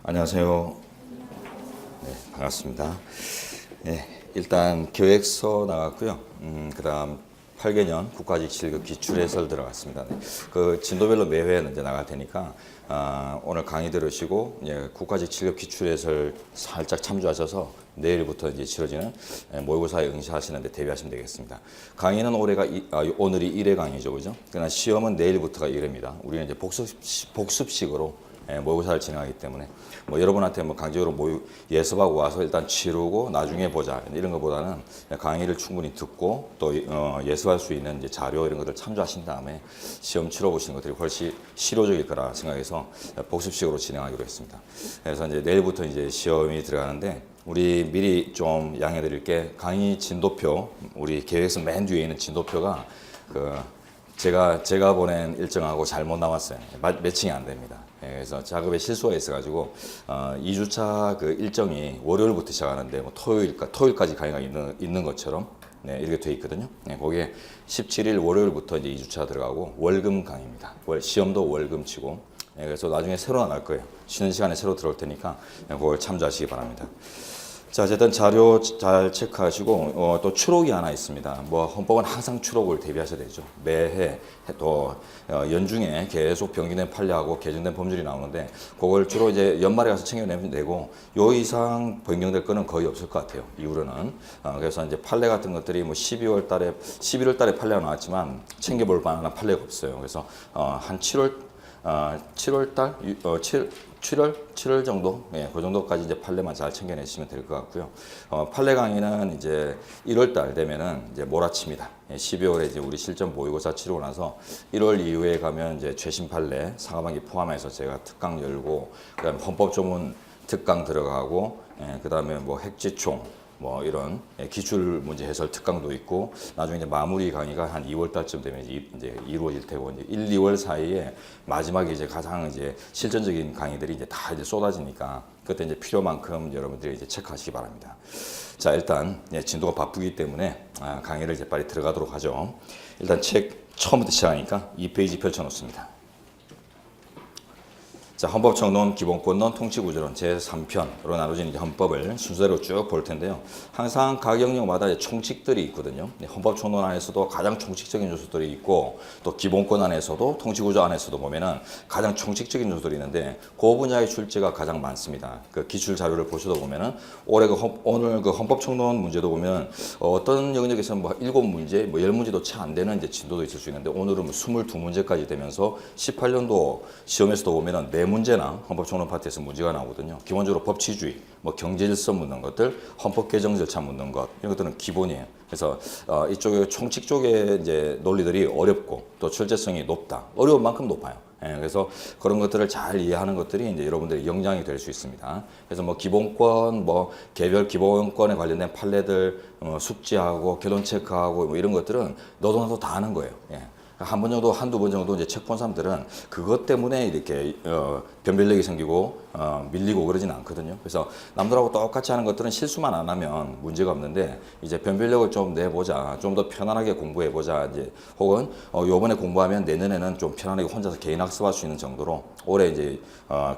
안녕하세요. 네, 반갑습니다. 네, 일단 계획서 나갔고요. 그다음 8개년 국가직 실급 기출 해설 들어갔습니다. 네, 그 진도별로 매회 이제 나갈 테니까 오늘 강의 들으시고 이제 국가직 실급 기출 해설 살짝 참조하셔서 내일부터 이제 치러지는 모의고사에 응시하시는데 대비하시면 되겠습니다. 강의는 오늘이 1회 강의죠, 그죠? 그러나 시험은 내일부터가 1회입니다. 우리는 이제 복습식으로 모의고사를 진행하기 때문에 뭐 여러분한테 뭐 강제로 예습하고 와서 일단 치르고 나중에 보자 이런 것보다는 강의를 충분히 듣고 또 예습할 수 있는 이제 자료 이런 것들 참조하신 다음에 시험 치러 보시는 것들이 훨씬 실효적일 거라 생각해서 복습식으로 진행하기로 했습니다. 그래서 이제 내일부터 이제 시험이 들어가는데 우리 미리 좀 양해 드릴 게 강의 진도표 우리 계획서 맨 뒤에 있는 진도표가 제가 보낸 일정하고 잘못 나왔어요. 매칭이 안 됩니다. 그래서 작업에 실수가 있어가지고 2주차 그 일정이 월요일부터 시작하는데 뭐 토요일까지 강의가 있는 것처럼 이렇게 돼 있거든요. 거기에 17일 월요일부터 이제 2주차 들어가고 월금 강의입니다. 시험도 월금 치고 그래서 나중에 새로 나갈 거예요. 쉬는 시간에 새로 들어올 테니까 그걸 참조하시기 바랍니다. 자, 어쨌든 자료 잘 체크하시고 또 추록이 하나 있습니다. 뭐 헌법은 항상 추록을 대비하셔야 되죠. 매해 또 연중에 계속 변경된 판례하고 개정된 법률이 나오는데 그걸 주로 이제 연말에 가서 챙겨내면 되고 요 이상 변경될 거는 거의 없을 것 같아요. 이후로는 그래서 이제 판례 같은 것들이 뭐 11월 달에 판례가 나왔지만 챙겨볼 만한 판례가 없어요. 그래서 한 7월 정도, 그 정도까지 이제 판례만 잘 챙겨내시면 될 것 같고요. 판례 강의는 이제 1월 달 되면은 이제 몰아칩니다. 12월에 이제 우리 실전 모의고사 치르고 나서 1월 이후에 가면 이제 최신 판례 상하반기 포함해서 제가 특강 열고, 그다음에 헌법 조문 특강 들어가고, 그다음에 뭐 핵지총, 뭐 이런 기출 문제 해설 특강도 있고 나중에 이제 마무리 강의가 한 2월 달쯤 되면 이제 이루어질 테고 이제 1, 2월 사이에 마지막에 이제 가장 이제 실전적인 강의들이 이제 다 이제 쏟아지니까 그때 이제 필요만큼 여러분들이 이제 체크하시기 바랍니다. 자, 일단 진도가 바쁘기 때문에 강의를 이제 빨리 들어가도록 하죠. 일단 책 처음부터 시작하니까 2페이지 펼쳐 놓습니다. 자, 헌법청론, 기본권론, 통치구조론 제3편으로 나눠진 이제 헌법을 순서대로 쭉 볼 텐데요. 항상 각 영역마다 총칙들이 있거든요. 헌법청론 안에서도 가장 총칙적인 요소들이 있고 또 기본권 안에서도 통치구조 안에서도 보면은 가장 총칙적인 요소들이 있는데 그 분야의 출제가 가장 많습니다. 그 기출 자료를 보셔도 보면은 오늘 그 헌법청론 문제도 보면 어떤 영역에서는 뭐 7문제, 뭐 10문제도 채 안 되는 이제 진도도 있을 수 있는데 오늘은 뭐 22문제까지 되면서 18년도 시험에서도 보면은 문제나 헌법청론 파트에서 문제가 나오거든요. 기본적으로 법치주의, 뭐 경제질서 묻는 것들, 헌법 개정 절차 묻는 것 이런 것들은 기본이에요. 그래서 이쪽에 총칙 쪽에 이제 논리들이 어렵고 또 출제성이 높다. 어려운 만큼 높아요. 그래서 그런 것들을 잘 이해하는 것들이 이제 여러분들의 역량이 될 수 있습니다. 그래서 뭐 기본권, 뭐 개별 기본권에 관련된 판례들 숙지하고 결론 체크하고 뭐 이런 것들은 너도 나도 다 하는 거예요. 한 번 정도, 한두 번 정도 이제 책 본 사람들은 그것 때문에 이렇게 변별력이 생기고 밀리고 그러진 않거든요. 그래서 남들하고 똑같이 하는 것들은 실수만 안 하면 문제가 없는데 이제 변별력을 좀 내보자, 좀 더 편안하게 공부해보자, 이제 혹은 요번에 공부하면 내년에는 좀 편안하게 혼자서 개인 학습할 수 있는 정도로 올해 이제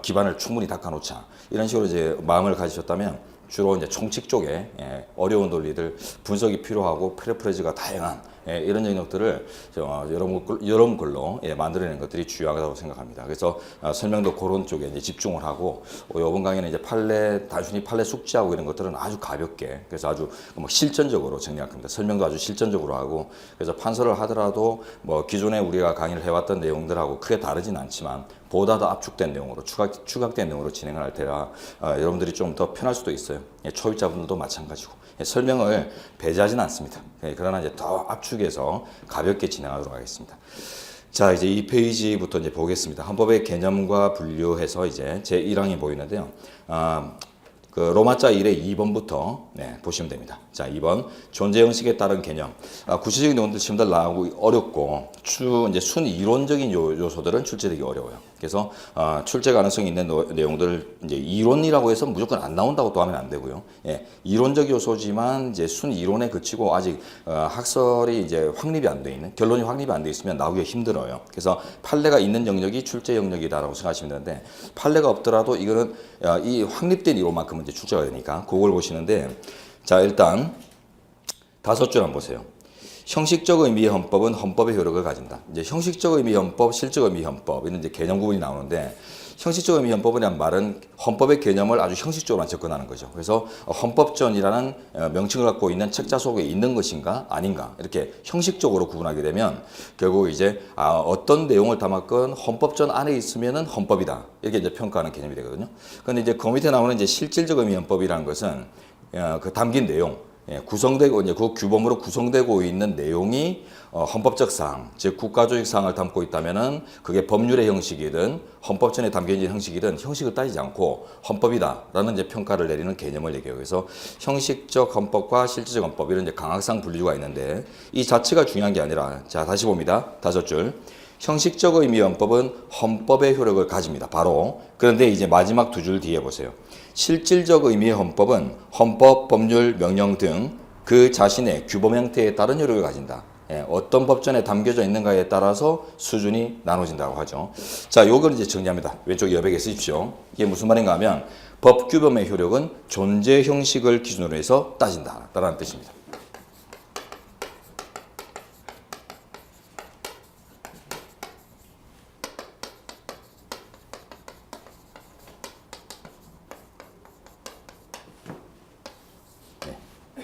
기반을 충분히 닦아놓자 이런 식으로 이제 마음을 가지셨다면 주로 이제 총칙 쪽에 어려운 논리들 분석이 필요하고 프레프레즈가 다양한 이런 영역들을 여러분 걸로 만들어내는 것들이 중요하다고 생각합니다. 그래서 설명도 그런 쪽에 이제 집중을 하고 이번 강의는 이제 단순히 판례 숙지하고 이런 것들은 아주 가볍게 그래서 아주 뭐 실전적으로 정리할 겁니다. 설명도 아주 실전적으로 하고 그래서 판서를 하더라도 뭐 기존에 우리가 강의를 해왔던 내용들하고 크게 다르진 않지만 보다 더 압축된 내용으로 추각된 내용으로 진행을 할 때라 여러분들이 좀 더 편할 수도 있어요. 초입자분들도 마찬가지고 설명을 배제하지는 않습니다. 그러나 이제 더 압축해서 가볍게 진행하도록 하겠습니다. 자, 이제 이 페이지부터 이제 보겠습니다. 헌법의 개념과 분류해서 이제 제 1항이 보이는데요. 그 로마자 1의 2번부터 보시면 됩니다. 자, 2번 존재 형식에 따른 개념. 구체적인 내용들 시험들 나오고 어렵고 이제 순 이론적인 요소들은 출제되기 어려워요. 그래서 출제 가능성이 있는 내용들 이제 이론이라고 해서 무조건 안 나온다고 또 하면 안 되고요. 예, 이론적 요소지만 이제 순 이론에 그치고 아직 학설이 이제 확립이 안 돼 있는 결론이 확립이 안 돼 있으면 나오기가 힘들어요. 그래서 판례가 있는 영역이 출제 영역이다라고 생각하시면 되는데 판례가 없더라도 이거는 이 확립된 이론만큼은 이제 출제가 되니까 그걸 보시는데 자 일단 5줄 한번 보세요. 형식적 의미의 헌법은 헌법의 효력을 가진다. 이제 형식적 의미의 헌법, 실적 의미의 헌법 이런 이제 개념 구분이 나오는데 형식적 의미의 헌법이란 말은 헌법의 개념을 아주 형식적으로만 접근하는 거죠. 그래서 헌법전이라는 명칭을 갖고 있는 책자 속에 있는 것인가 아닌가 이렇게 형식적으로 구분하게 되면 결국 이제 어떤 내용을 담았건 헌법전 안에 있으면은 헌법이다 이렇게 이제 평가하는 개념이 되거든요. 그런데 이제 그 밑에 나오는 이제 실질적 의미의 헌법이라는 것은 그 담긴 내용. 구성되고 이제 그 규범으로 구성되고 있는 내용이 헌법적 사항, 즉 국가조직 사항을 담고 있다면은 그게 법률의 형식이든 헌법전에 담겨진 형식이든 형식을 따지지 않고 헌법이다라는 이제 평가를 내리는 개념을 얘기해요. 그래서 형식적 헌법과 실질적 헌법 이런 이제 강학상 분류가 있는데 이 자체가 중요한 게 아니라 자 다시 봅니다. 5줄. 형식적 의미의 헌법은 헌법의 효력을 가집니다. 바로. 그런데 이제 마지막 2줄 뒤에 보세요. 실질적 의미의 헌법은 헌법, 법률, 명령 등 그 자신의 규범 형태에 따른 효력을 가진다. 어떤 법전에 담겨져 있는가에 따라서 수준이 나눠진다고 하죠. 자, 요걸 이제 정리합니다. 왼쪽 여백에 쓰십시오. 이게 무슨 말인가 하면 법 규범의 효력은 존재 형식을 기준으로 해서 따진다. 라는 뜻입니다.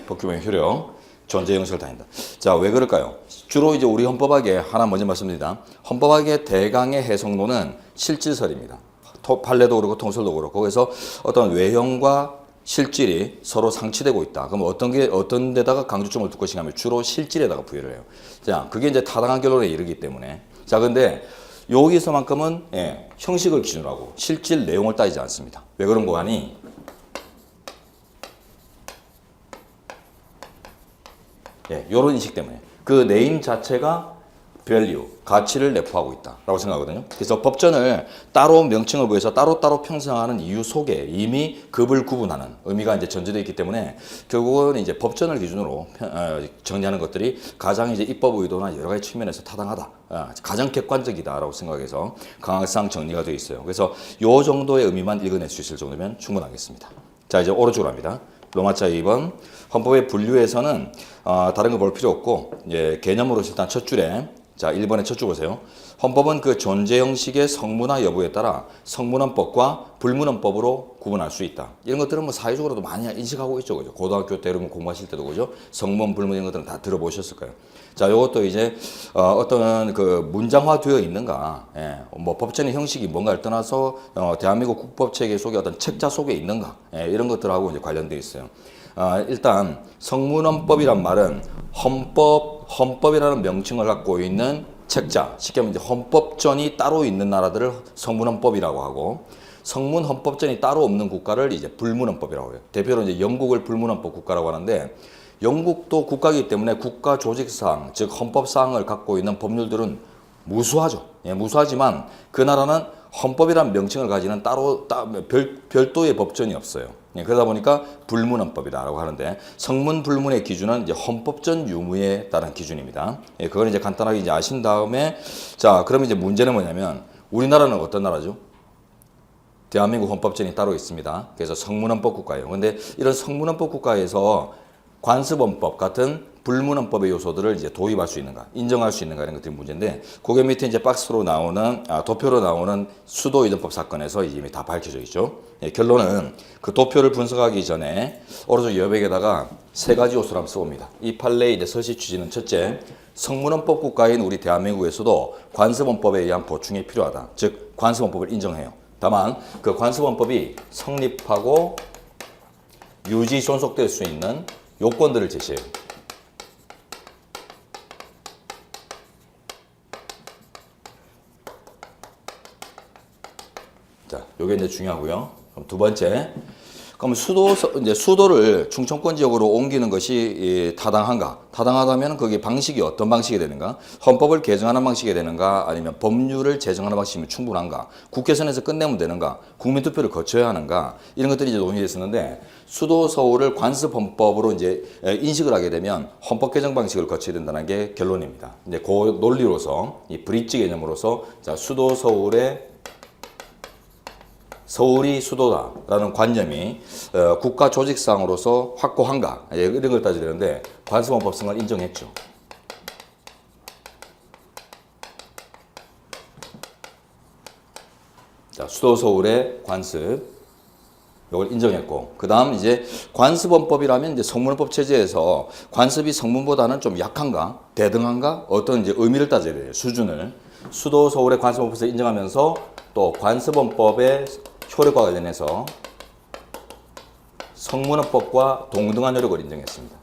법규범의 효력, 존재 형식을 다닌다. 자, 왜 그럴까요? 주로 이제 우리 헌법학에 하나 먼저 말씀드립니다. 헌법학의 대강의 해석론은 실질설입니다. 판례도 그렇고 통설도 그렇고 그래서 어떤 외형과 실질이 서로 상치되고 있다. 그럼 어떤 데다가 강조점을 둘 것인가 하면 주로 실질에다가 부여를 해요. 자, 그게 이제 타당한 결론에 이르기 때문에. 자, 근데 여기서만큼은 형식을 기준으로 하고 실질 내용을 따지지 않습니다. 왜 그런 거 하니? 이런 인식 때문에 그 네임 자체가 value, 가치를 내포하고 있다라고 생각하거든요. 그래서 법전을 따로 명칭을 부여해서 따로따로 편성하는 이유 속에 이미 급을 구분하는 의미가 이제 전제되어 있기 때문에 결국은 이제 법전을 기준으로 정리하는 것들이 가장 이제 입법 의도나 여러 가지 측면에서 타당하다, 가장 객관적이다라고 생각해서 강학상 정리가 되어 있어요. 그래서 이 정도의 의미만 읽어낼 수 있을 정도면 충분하겠습니다. 자, 이제 오른쪽으로 합니다. 로마자 2번 헌법의 분류에서는 다른 거 볼 필요 없고 개념으로 일단 첫 줄에 자 1번의 첫 줄 보세요. 헌법은 그 존재 형식의 성문화 여부에 따라 성문헌법과 불문헌법으로 구분할 수 있다. 이런 것들은 뭐 사회적으로도 많이 인식하고 있죠, 그죠? 고등학교 때 여러분 공부하실 때도 그죠? 성문, 불문 이런 것들은 다 들어보셨을 거예요. 자, 이것도 이제 어떤 그 문장화되어 있는가, 뭐 법전의 형식이 뭔가를 떠나서 대한민국 국법 체계 속에 어떤 책자 속에 있는가, 이런 것들하고 이제 관련되어 있어요. 일단 성문헌법이란 말은 헌법이라는 명칭을 갖고 있는 책자, 쉽게 하면 이제 헌법전이 따로 있는 나라들을 성문헌법이라고 하고 성문헌법전이 따로 없는 국가를 이제 불문헌법이라고 해요. 대표로 이제 영국을 불문헌법 국가라고 하는데 영국도 국가이기 때문에 국가 조직사항, 즉 헌법사항을 갖고 있는 법률들은 무수하죠. 무수하지만 그 나라는 헌법이라는 명칭을 가지는 별도의 법전이 없어요. 그러다 보니까 불문헌법이다라고 하는데 성문 불문의 기준은 이제 헌법전 유무에 따른 기준입니다. 그걸 이제 간단하게 이제 아신 다음에 자, 그럼 이제 문제는 뭐냐면 우리나라는 어떤 나라죠? 대한민국 헌법전이 따로 있습니다. 그래서 성문헌법 국가예요. 근데 이런 성문헌법 국가에서 관습헌법 같은 불문헌법의 요소들을 이제 도입할 수 있는가, 인정할 수 있는가 이런 것들이 문제인데, 그게 밑에 이제 박스로 나오는 도표로 나오는 수도 이전법 사건에서 이미 다 밝혀져 있죠. 결론은 그 도표를 분석하기 전에 오른쪽 여백에다가 3가지 요소를 한번 써봅니다. 이 판례의 이제 서식 취지는 첫째, 성문헌법 국가인 우리 대한민국에서도 관습헌법에 의한 보충이 필요하다. 즉 관습헌법을 인정해요. 다만 그 관습헌법이 성립하고 유지 존속될 수 있는 요건들을 제시해요. 자, 요게 이제 중요하고요. 그럼 두 번째, 그럼 이제 수도를 충청권 지역으로 옮기는 것이 타당한가? 타당하다면 그게 방식이 어떤 방식이 되는가? 헌법을 개정하는 방식이 되는가? 아니면 법률을 제정하는 방식이면 충분한가? 국회선에서 끝내면 되는가? 국민투표를 거쳐야 하는가? 이런 것들이 이제 논의됐었는데 수도 서울을 관습헌법으로 이제 인식을 하게 되면 헌법 개정 방식을 거쳐야 된다는 게 결론입니다. 이제 그 논리로서 이 브릿지 개념으로서 자, 수도 서울의 서울이 수도다라는 관념이 국가 조직상으로서 확고한가 이런 걸 따져야 되는데 관습헌법성을 인정했죠. 자, 수도 서울의 관습 이걸 인정했고 그 다음 이제 관습헌법이라면 이제 성문헌법 체제에서 관습이 성문보다는 좀 약한가 대등한가 어떤 이제 의미를 따져야 돼요. 수준을 수도 서울의 관습헌법에서 인정하면서 또 관습헌법의 효력과 관련해서 성문헌법과 동등한 효력을 인정했습니다.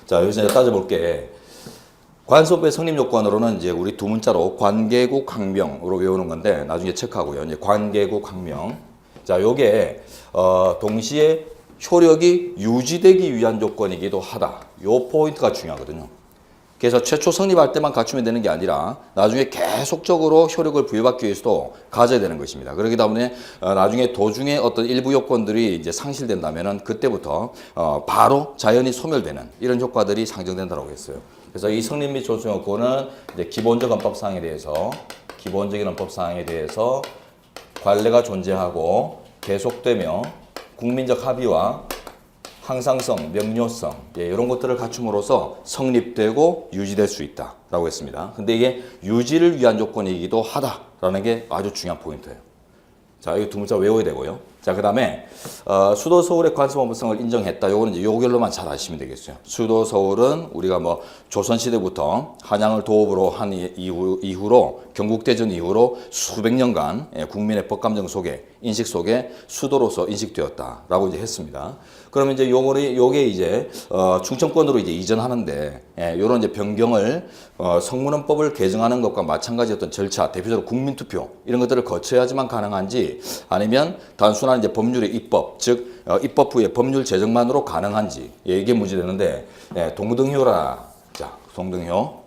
자, 여기서 이제 따져볼게. 관습법의 성립 요건으로는 이제 우리 두 문자로 관계국 항명으로 외우는 건데 나중에 체크하고요. 이제 관계국 항명. 자, 요게 동시에 효력이 유지되기 위한 조건이기도 하다. 요 포인트가 중요하거든요. 그래서 최초 성립할 때만 갖추면 되는 게 아니라 나중에 계속적으로 효력을 부여받기 위해서도 가져야 되는 것입니다. 그렇기 때문에 나중에 도중에 어떤 일부 요건들이 이제 상실된다면은 그때부터 바로 자연히 소멸되는 이런 효과들이 상정된다고 했어요. 그래서 이 성립 및 존중 요건은 이제 기본적 헌법사항에 대해서 기본적인 헌법사항에 대해서 관례가 존재하고 계속되며 국민적 합의와 항상성, 명료성 이런 것들을 갖춤으로써 성립되고 유지될 수 있다라고 했습니다. 근데 이게 유지를 위한 조건이기도 하다라는 게 아주 중요한 포인트예요. 자, 이 두 문자 외워야 되고요. 자, 그 다음에 수도 서울의 관습헌법성을 인정했다. 요거는 이제 요 결로만 잘 아시면 되겠어요. 수도 서울은 우리가 뭐 조선시대부터 한양을 도읍으로 한 이후로 경국대전 이후로 수백 년간 국민의 법감정 속에 인식 속에 수도로서 인식되었다라고 이제 했습니다. 그러면 이제 요게 이제 충청권으로 이제 이전하는데 요런 이제 변경을 성문헌법을 개정하는 것과 마찬가지 어떤 절차, 대표적으로 국민투표 이런 것들을 거쳐야지만 가능한지 아니면 단순한 이제 법률의 입법, 즉 입법 후에 법률 제정만으로 가능한지 이게 문제되는데 동등효라. 자, 동등효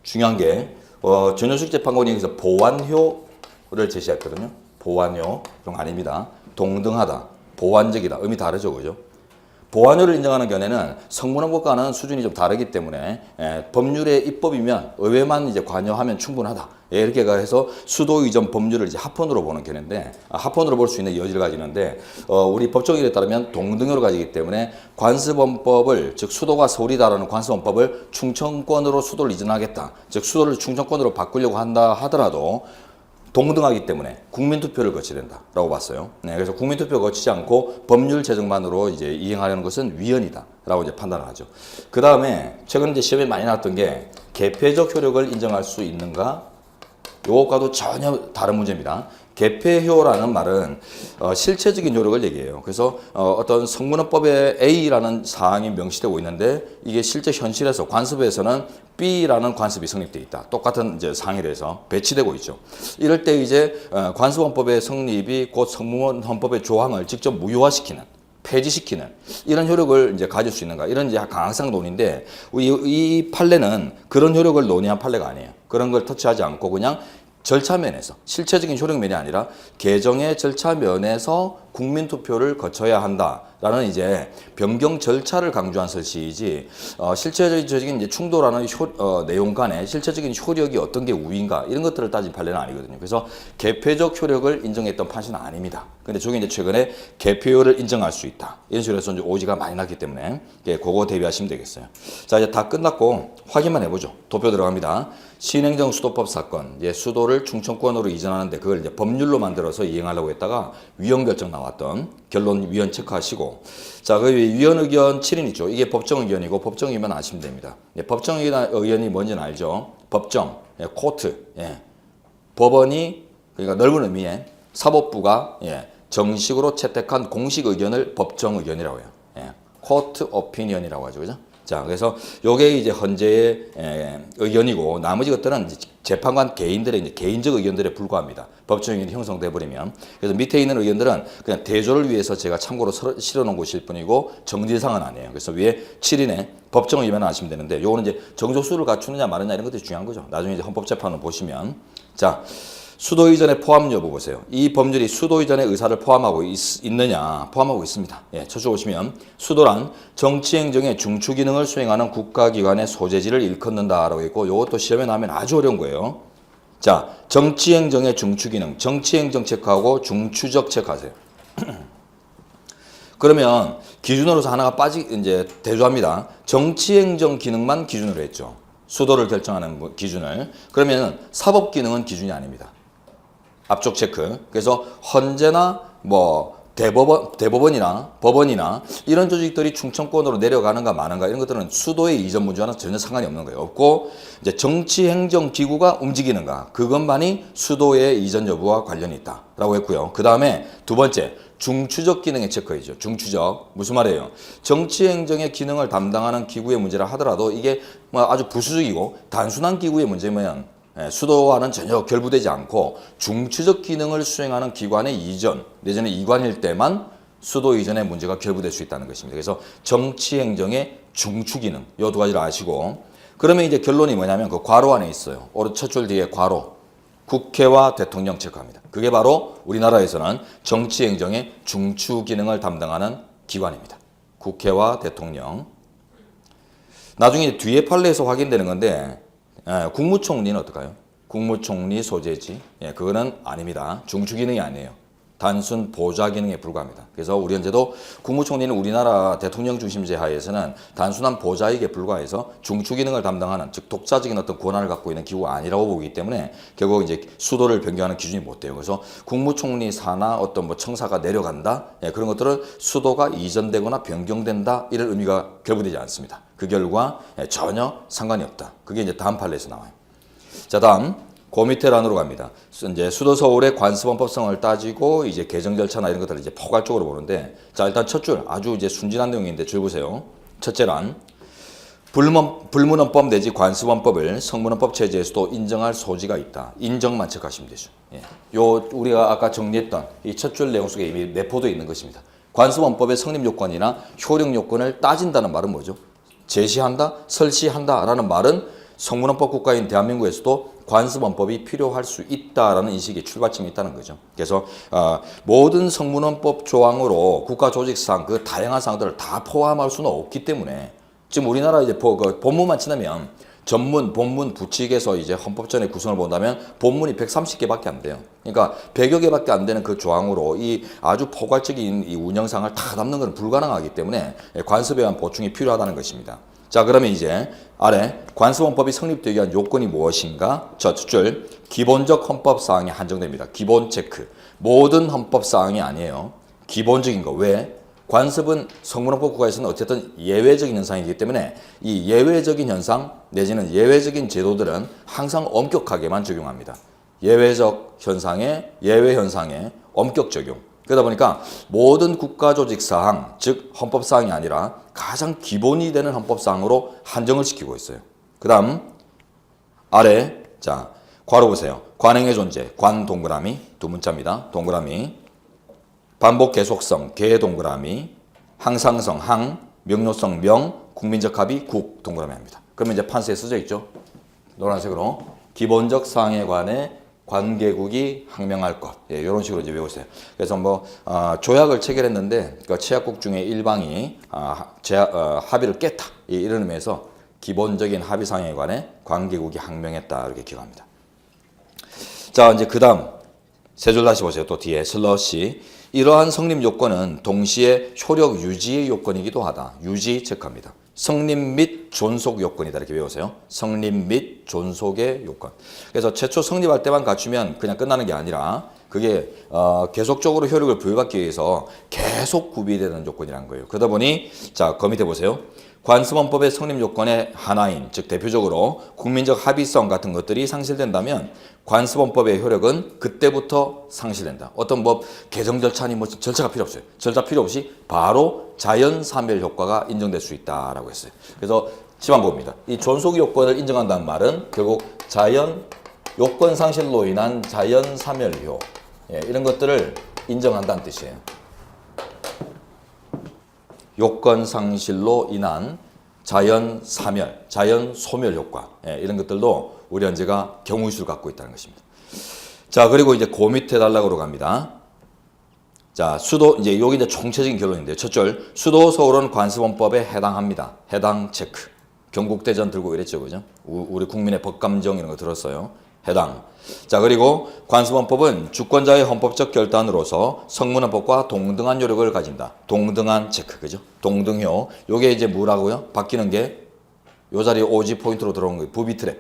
중요한 게 전현숙 재판관이 여기서 보완효를 제시했거든요. 보완효 좀 아닙니다. 동등하다, 보완적이다 의미 다르죠, 그죠? 보완효를 인정하는 견해는 성문헌법과는 수준이 좀 다르기 때문에 법률의 입법이면 의회만 이제 관여하면 충분하다. 이렇게 해서 수도 이전 법률을 이제 합헌으로 보는 견해인데 합헌으로 볼 수 있는 여지를 가지는데 우리 법정일에 따르면 동등효를 가지기 때문에 관습헌법을 즉 수도가 서울이다라는 관습헌법을 충청권으로 수도를 이전하겠다. 즉 수도를 충청권으로 바꾸려고 한다 하더라도 동등하기 때문에 국민투표를 거쳐야 된다라고 봤어요. 그래서 국민투표 거치지 않고 법률 제정만으로 이제 이행하려는 것은 위헌이다라고 이제 판단을 하죠. 그 다음에 최근 이제 시험에 많이 나왔던 게 개폐적 효력을 인정할 수 있는가? 요것과도 전혀 다른 문제입니다. 개폐효라는 말은 실체적인 효력을 얘기해요. 그래서 어떤 성문헌법에 A라는 사항이 명시되고 있는데 이게 실제 현실에서 관습에서는 B라는 관습이 성립돼 있다. 똑같은 이제 사항에 대해서 배치되고 있죠. 이럴 때 이제 관습헌법의 성립이 곧 성문헌법의 조항을 직접 무효화시키는 폐지시키는 이런 효력을 이제 가질 수 있는가 이런 이제 강학상 논의인데 이 판례는 그런 효력을 논의한 판례가 아니에요. 그런 걸 터치하지 않고 그냥 절차면에서 실체적인 효력면이 아니라 개정의 절차면에서 국민투표를 거쳐야 한다라는 이제 변경 절차를 강조한 설시이지 실체적인 이제 충돌하는 내용 간에 실체적인 효력이 어떤 게 우위인가 이런 것들을 따진 판례는 아니거든요. 그래서 개폐적 효력을 인정했던 판시는 아닙니다. 근데 저게 이제 최근에 개폐효를 인정할 수 있다 이런 식으로 해서 이제 오지가 많이 났기 때문에 그거 대비하시면 되겠어요. 자, 이제 다 끝났고 확인만 해보죠. 도표 들어갑니다. 신행정 수도법 사건, 수도를 충청권으로 이전하는데 그걸 이제 법률로 만들어서 이행하려고 했다가 위헌 결정 나왔던 결론 위헌 체크하시고, 자, 그 위헌 의견 7인 있죠. 이게 법정 의견이고 법정 의견만 아시면 됩니다. 법정 의견이 뭔지는 알죠. 법정, 코트, 법원이 그러니까 넓은 의미의 사법부가 정식으로 채택한 공식 의견을 법정 의견이라고 해요. 코트 오피니언이라고 하죠, 그죠? 자, 그래서 요게 이제 헌재의 의견이고 나머지 것들은 재판관 개인들의 이제 개인적 의견들에 불과합니다. 법정 의견이 형성돼 버리면. 그래서 밑에 있는 의견들은 그냥 대조를 위해서 제가 참고로 실어 놓은 것일 뿐이고 정지사항은 아니에요. 그래서 위에 7인의 법정 의견만 아시면 되는데 요거는 이제 정족수를 갖추느냐 마느냐 이런 것들이 중요한 거죠. 나중에 이제 헌법재판을 보시면 자, 수도 이전의 포함 여부 보세요. 이 법률이 수도 이전의 의사를 포함하고 있느냐? 포함하고 있습니다. 예, 저쪽 보시면 수도란 정치행정의 중추 기능을 수행하는 국가기관의 소재지를 일컫는다라고 있고 이것도 시험에 나오면 아주 어려운 거예요. 자, 정치행정의 중추 기능, 정치행정 체크하고 중추적 체크하세요. 그러면 기준으로서 하나가 이제 대조합니다. 정치행정 기능만 기준으로 했죠. 수도를 결정하는 기준을. 그러면 사법 기능은 기준이 아닙니다. 앞쪽 체크. 그래서 헌재나 뭐 대법원이나 법원이나 이런 조직들이 충청권으로 내려가는가 마는가 이런 것들은 수도의 이전 문제와는 전혀 상관이 없는 거예요. 없고 이제 정치행정기구가 움직이는가 그것만이 수도의 이전 여부와 관련이 있다라고 했고요. 그 다음에 두 번째 중추적 기능의 체크이죠. 중추적. 무슨 말이에요? 정치행정의 기능을 담당하는 기구의 문제라 하더라도 이게 뭐 아주 부수적이고 단순한 기구의 문제면 수도와는 전혀 결부되지 않고 중추적 기능을 수행하는 기관의 이전, 내지는 이관일 때만 수도 이전의 문제가 결부될 수 있다는 것입니다. 그래서 정치행정의 중추 기능, 이 두 가지를 아시고 그러면 이제 결론이 뭐냐면 그 괄호 안에 있어요. 오른 첫 줄 뒤에 괄호. 국회와 대통령 체크합니다. 그게 바로 우리나라에서는 정치행정의 중추 기능을 담당하는 기관입니다. 국회와 대통령. 나중에 뒤에 판례에서 확인되는 건데 국무총리는 어떨까요? 국무총리 소재지. 그거는 아닙니다. 중추 기능이 아니에요. 단순 보좌 기능에 불과합니다. 그래서 우리 현재도 국무총리는 우리나라 대통령 중심제 하에서는 단순한 보좌에게 불과해서 중추 기능을 담당하는 즉 독자적인 어떤 권한을 갖고 있는 기구가 아니라고 보기 때문에 결국 이제 수도를 변경하는 기준이 못 돼요. 그래서 국무총리 사나 어떤 뭐 청사가 내려간다 그런 것들은 수도가 이전되거나 변경된다 이런 의미가 결부되지 않습니다. 그 결과 전혀 상관이 없다. 그게 이제 다음 판례에서 나와요. 자, 다음. 그 밑에 란으로 갑니다. 이제 수도 서울의 관습헌법성을 따지고 이제 개정 절차나 이런 것들을 이제 포괄적으로 보는데, 자, 일단 첫 줄 아주 이제 순진한 내용인데 줄 보세요. 첫째 란. 불문헌법 내지 관습헌법을 성문헌법 체제에서도 인정할 소지가 있다. 인정만 체크하시면 되죠. 요 우리가 아까 정리했던 이 첫 줄 내용 속에 이미 내포되어 있는 것입니다. 관습헌법의 성립 요건이나 효력 요건을 따진다는 말은 뭐죠? 제시한다, 설시한다라는 말은 성문헌법 국가인 대한민국에서도 관습헌법이 필요할 수 있다라는 인식이 출발점이 있다는 거죠. 그래서 모든 성문헌법 조항으로 국가조직상 그 다양한 사항들을 다 포함할 수는 없기 때문에 지금 우리나라 이제 본문만 치면 전문, 본문, 부칙에서 이제 헌법전의 구성을 본다면 본문이 130개밖에 안 돼요. 그러니까 100여 개밖에 안 되는 그 조항으로 이 아주 포괄적인 이 운영상을 다 담는 것은 불가능하기 때문에 관습에 대한 보충이 필요하다는 것입니다. 자, 그러면 이제 아래 관습헌법이 성립되기 위한 요건이 무엇인가? 첫 줄 기본적 헌법사항이 한정됩니다. 기본 체크. 모든 헌법사항이 아니에요. 기본적인 거. 왜? 관습은 성문헌법 국가에서는 어쨌든 예외적인 현상이기 때문에 이 예외적인 현상 내지는 예외적인 제도들은 항상 엄격하게만 적용합니다. 예외적 현상에 예외 현상에 엄격 적용. 그러다 보니까 모든 국가조직사항, 즉 헌법사항이 아니라 가장 기본이 되는 헌법사항으로 한정을 시키고 있어요. 그 다음 아래 자 괄호 보세요. 관행의 존재, 관 동그라미 두 문자입니다. 동그라미 반복 계속성, 개 동그라미 항상성, 항 명료성, 명 국민적 합의, 국 동그라미 합니다. 그러면 이제 판서에 써져 있죠. 노란색으로 기본적 사항에 관해 관계국이 항명할 것. 이런 식으로 이제 외우세요. 그래서 뭐 조약을 체결했는데 그 채약국 중에 일방이 합의를 깼다. 이런 의미에서 기본적인 합의 사항에 관해 관계국이 항명했다. 이렇게 기억합니다. 자, 이제 그다음 세 줄 다시 보세요. 또 뒤에 슬러시. 이러한 성립 요건은 동시에 효력 유지의 요건이기도 하다. 유지 체크합니다. 성립 및 존속 요건이다 이렇게 외우세요. 성립 및 존속의 요건. 그래서 최초 성립할 때만 갖추면 그냥 끝나는 게 아니라 그게 계속적으로 효력을 부여받기 위해서 계속 구비되는 조건이란 거예요. 그러다 보니 자, 그 밑에 보세요. 관습헌법의 성립 요건의 하나인, 즉 대표적으로 국민적 합의성 같은 것들이 상실된다면 관습헌법의 효력은 그때부터 상실된다. 어떤 법 개정 절차 아니 뭐 절차가 필요 없어요. 절차 필요 없이 바로 자연사멸 효과가 인정될 수 있다라고 했어요. 그래서 지만 봅니다. 이 존속 요건을 인정한다는 말은 결국 자연 요건 상실로 인한 자연사멸효, 예, 이런 것들을 인정한다는 뜻이에요. 요건 상실로 인한 자연사멸, 자연소멸 효과, 예, 이런 것들도 우리 현재가 경우수를 갖고 있다는 것입니다. 자, 그리고 이제 그 밑에 단락으로 갑니다. 자, 이제 여기 이제 총체적인 결론인데요. 첫 줄, 수도 서울은 관습헌법에 해당합니다. 해당 체크. 경국대전 들고 이랬죠, 그죠? 우리 국민의 법감정 이런 거 들었어요. 해당. 자, 그리고 관습헌법은 주권자의 헌법적 결단으로서 성문헌법과 동등한 효력을 가진다. 동등한 체크, 그죠? 동등효. 요게 이제 뭐라고요? 바뀌는 게 요 자리에 오지 포인트로 들어오는 거예요. 부비트랩.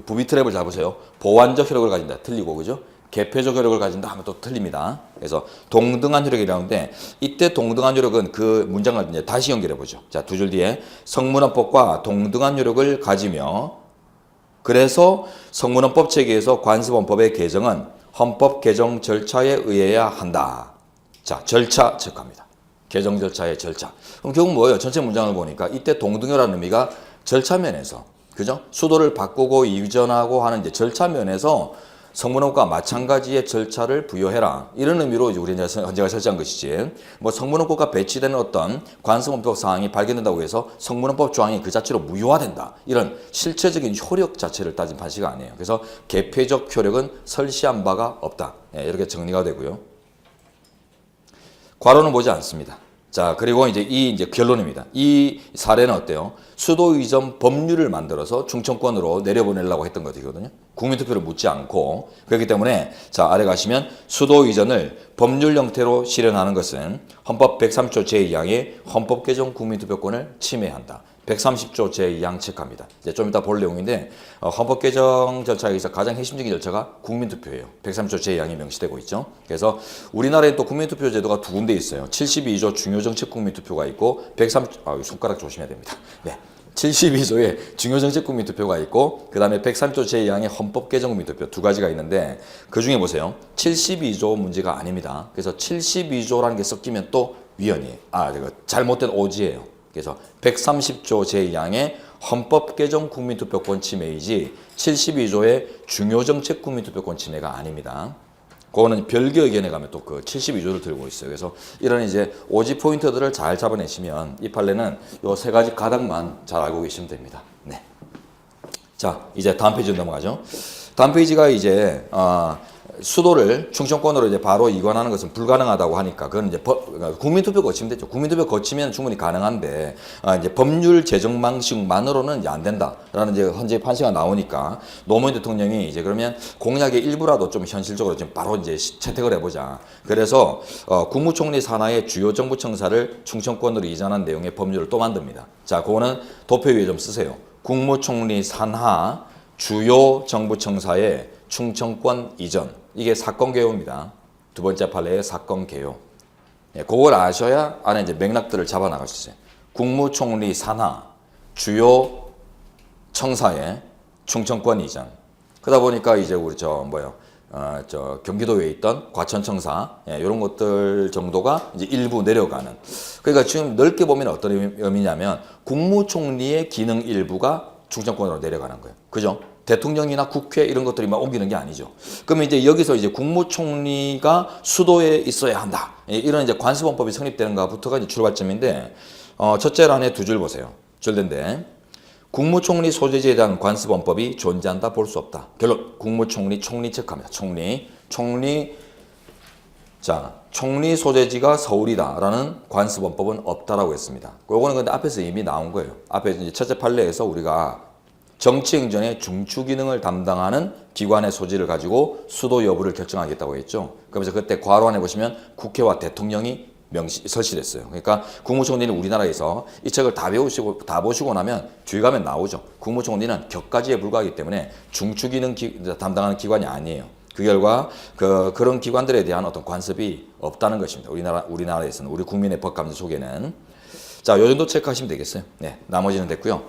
부비트랩을 잡으세요. 보완적 효력을 가진다. 틀리고, 그죠? 개폐적 효력을 가진다 하면 또 틀립니다. 그래서 동등한 효력이라는데 이때 동등한 효력은 그 문장을 이제 다시 연결해 보죠. 자, 두 줄 뒤에 성문헌법과 동등한 효력을 가지며 그래서 성문헌법 체계에서 관습헌법의 개정은 헌법 개정 절차에 의해야 한다. 자, 절차 체크합니다. 개정 절차의 절차. 그럼 결국 뭐예요? 전체 문장을 보니까 이때 동등효라는 의미가 절차 면에서, 그죠? 수도를 바꾸고 이전하고 하는 이제 절차 면에서 성문헌법과 마찬가지의 절차를 부여해라. 이런 의미로 이제 우리 현재가 설치한 것이지. 뭐 성문헌법과 배치되는 어떤 관습헌법 사항이 발견된다고 해서 성문헌법 조항이 그 자체로 무효화된다. 이런 실체적인 효력 자체를 따진 판시가 아니에요. 그래서 개폐적 효력은 설시한 바가 없다. 예, 이렇게 정리가 되고요. 괄호는 보지 않습니다. 자, 그리고 이제 결론입니다. 이 사례는 어때요? 수도 이전 법률을 만들어서 충청권으로 내려보내려고 했던 것이거든요. 국민투표를 묻지 않고. 그렇기 때문에 자, 아래 가시면 수도 이전을 법률 형태로 실현하는 것은 헌법 103조 제2항의 헌법 개정 국민투표권을 침해한다. 130조 제2항 체크합니다. 이제 좀 이따 볼 내용인데 헌법 개정 절차에서 가장 핵심적인 절차가 국민투표예요. 103조 제2항이 명시되고 있죠. 그래서 우리나라에 또 국민투표 제도가 두 군데 있어요. 72조 중요정책 국민투표가 있고 손가락 조심해야 됩니다. 네. 72조의 중요정책 국민투표가 있고 그 다음에 103조 제2항의 헌법 개정 국민투표 두 가지가 있는데 그 중에 보세요. 72조 문제가 아닙니다. 그래서 72조라는 게 섞이면 또 위헌이에요. 이거 잘못된 오지예요. 그래서 130조 제2항의 헌법 개정 국민투표권 침해이지 72조의 중요정책 국민투표권 침해가 아닙니다. 그거는 별개 의견에 가면 또 그 72조를 들고 있어요. 그래서 이런 이제 오지 포인트들을 잘 잡아내시면 이 판례는 요 세 가지 가닥만 잘 알고 계시면 됩니다. 네. 자, 이제 다음 페이지로 넘어가죠. 다음 페이지가 이제 수도를 충청권으로 이제 바로 이관하는 것은 불가능하다고 하니까 그건 이제 국민투표 거치면 됐죠. 국민투표 거치면 충분히 가능한데 이제 법률 제정 방식만으로는 이제 안 된다라는 이제 현재 판시가 나오니까 노무현 대통령이 이제 그러면 공약의 일부라도 좀 현실적으로 지금 바로 이제 채택을 해보자. 그래서 국무총리 산하의 주요 정부청사를 충청권으로 이전한 내용의 법률을 또 만듭니다. 자, 그거는 도표 위에 좀 쓰세요. 국무총리 산하 주요 정부청사의 충청권 이전. 이게 사건 개요입니다. 두 번째 판례의 사건 개요. 예, 그걸 아셔야 안에 이제 맥락들을 잡아 나갈 수 있어요. 국무총리 산하 주요 청사의 충청권 이전. 그러다 보니까 이제 우리 경기도에 있던 과천청사, 예, 이런 것들 정도가 이제 일부 내려가는. 그러니까 지금 넓게 보면 어떤 의미냐면 국무총리의 기능 일부가 충청권으로 내려가는 거예요. 그죠? 대통령이나 국회 이런 것들이 막 옮기는 게 아니죠. 그러면 이제 여기서 이제 국무총리가 수도에 있어야 한다. 이런 이제 관습헌법이 성립되는가부터가 이제 출발점인데, 첫째 란에 두 줄 보세요. 줄된데 국무총리 소재지에 대한 관습헌법이 존재한다 볼 수 없다. 결론 국무총리 총리 체크합니다. 총리 소재지가 서울이다라는 관습헌법은 없다라고 했습니다. 그거는 근데 앞에서 이미 나온 거예요. 앞에 이제 첫째 판례에서 우리가 정치행정의 중추 기능을 담당하는 기관의 소지를 가지고 수도 여부를 결정하겠다고 했죠. 그러면서 그때 괄호 안에 보시면 국회와 대통령이 설치됐어요. 그러니까 국무총리는 우리나라에서 이 책을 다 보시고 나면 뒤에 가면 나오죠. 국무총리는 격가지에 불과하기 때문에 중추 기능 담당하는 기관이 아니에요. 그 결과 그런 기관들에 대한 어떤 관습이 없다는 것입니다. 우리나라에서는 우리 국민의 법감정 속에는. 자, 요 정도 체크하시면 되겠어요. 네, 나머지는 됐고요.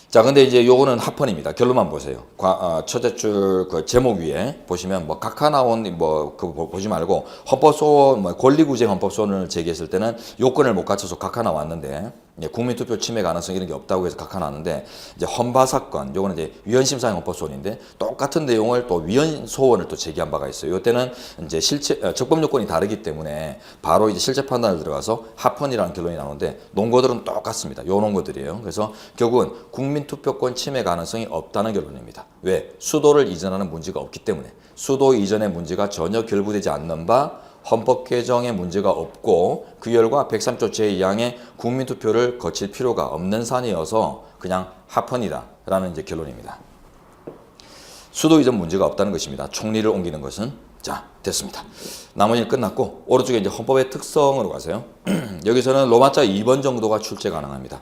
자, 근데 이제 요거는 합헌입니다. 결론만 보세요. 첫째 줄 그 제목 위에 보시면 뭐 각하 나온 그거 보지 말고 헌법소원 권리구제 헌법소원을 제기했을 때는 요건을 못 갖춰서 각하 나왔는데 국민투표 침해 가능성 이런 게 없다고 해서 각하 나왔는데 이제 헌바사건 요거는 이제 위헌심사형 헌법소원인데 똑같은 내용을 또 위헌소원을 또 제기한 바가 있어요. 요때는 이제 적법 요건이 다르기 때문에 바로 이제 실제 판단을 들어가서 합헌이라는 결론이 나오는데 논거들은 똑같습니다. 요 논거들이에요. 그래서 결국은 국민투표권 침해 가능성이 없다는 결론입니다. 왜? 수도를 이전하는 문제가 없기 때문에. 수도 이전의 문제가 전혀 결부되지 않는 바 헌법 개정에 문제가 없고 그 결과 103조 제2항의 국민투표를 거칠 필요가 없는 사안이어서 그냥 합헌이다라는 이제 결론입니다. 수도 이전 문제가 없다는 것입니다. 총리를 옮기는 것은. 자, 됐습니다. 나머지는 끝났고 오른쪽에 이제 헌법의 특성으로 가세요. 여기서는 로마자 2번 정도가 출제 가능합니다.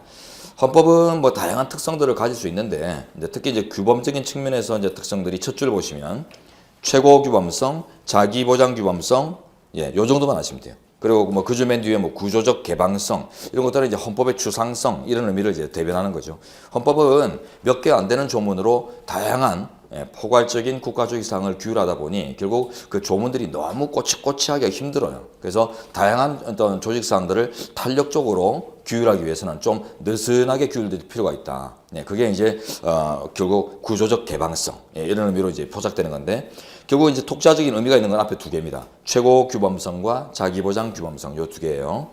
헌법은 뭐 다양한 특성들을 가질 수 있는데 특히 이제 규범적인 측면에서 이제 특성들이 첫 줄 보시면 최고 규범성, 자기 보장 규범성, 요 정도만 아시면 돼요. 그리고 뭐 그 줄 맨 뒤에 뭐 구조적 개방성 이런 것들은 이제 헌법의 추상성 이런 의미를 이제 대변하는 거죠. 헌법은 몇 개 안 되는 조문으로 다양한 포괄적인 국가주의 사항을 규율하다 보니 결국 그 조문들이 너무 꼬치꼬치하기가 힘들어요. 그래서 다양한 어떤 조직 사항들을 탄력적으로 규율하기 위해서는 좀 느슨하게 규율될 필요가 있다. 그게 이제 결국 구조적 개방성 이런 의미로 이제 포착되는 건데 결국 이제 독자적인 의미가 있는 건 앞에 두 개입니다. 최고 규범성과 자기 보장 규범성 요 두 개예요.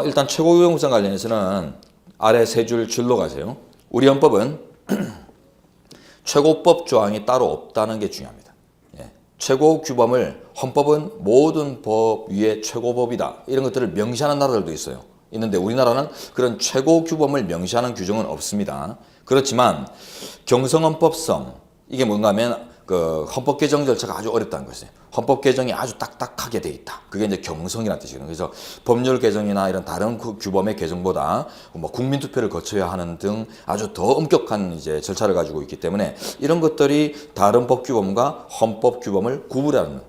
일단 최고 규범성 관련해서는 아래 세 줄로 가세요. 우리 헌법은 최고법 조항이 따로 없다는 게 중요합니다. 최고 규범을 헌법은 모든 법 위에 최고법이다. 이런 것들을 명시하는 나라들도 있어요. 있는데 우리나라는 그런 최고 규범을 명시하는 규정은 없습니다. 그렇지만 경성헌법성 이게 뭔가 하면 그 헌법 개정 절차가 아주 어렵다는 것이에요. 헌법 개정이 아주 딱딱하게 돼 있다. 그게 이제 경성이라는 뜻이거든요. 그래서 법률 개정이나 이런 다른 규범의 개정보다 뭐 국민투표를 거쳐야 하는 등 아주 더 엄격한 이제 절차를 가지고 있기 때문에 이런 것들이 다른 법 규범과 헌법 규범을 구분하는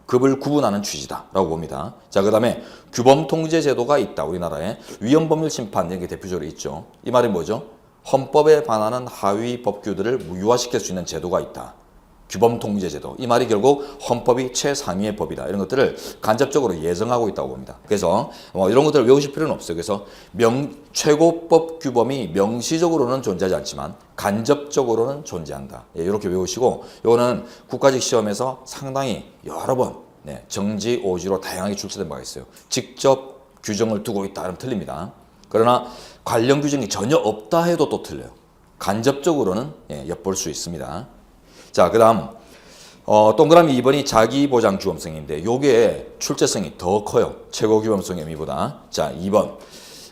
급을 구분하는 취지다라고 봅니다. 자, 그다음에 규범 통제 제도가 있다. 우리나라에 위헌 법률 심판 이런 게 대표적으로 있죠. 이 말이 뭐죠? 헌법에 반하는 하위 법규들을 무효화시킬 수 있는 제도가 있다. 규범 통제 제도. 이 말이 결국 헌법이 최상위의 법이다. 이런 것들을 간접적으로 예정하고 있다고 봅니다. 그래서 이런 것들을 외우실 필요는 없어요. 그래서 최고법 규범이 명시적으로는 존재하지 않지만 간접적으로는 존재한다. 이렇게 외우시고 이거는 국가직 시험에서 상당히 여러 번 정지, 오지로 다양하게 출제된 바가 있어요. 직접 규정을 두고 있다 하면 틀립니다. 그러나 관련 규정이 전혀 없다 해도 또 틀려요. 간접적으로는 엿볼 수 있습니다. 자, 그 다음 동그라미 2번이 자기보장 규범성인데 요게 출제성이 더 커요. 최고 규범성 의미보다. 자, 2번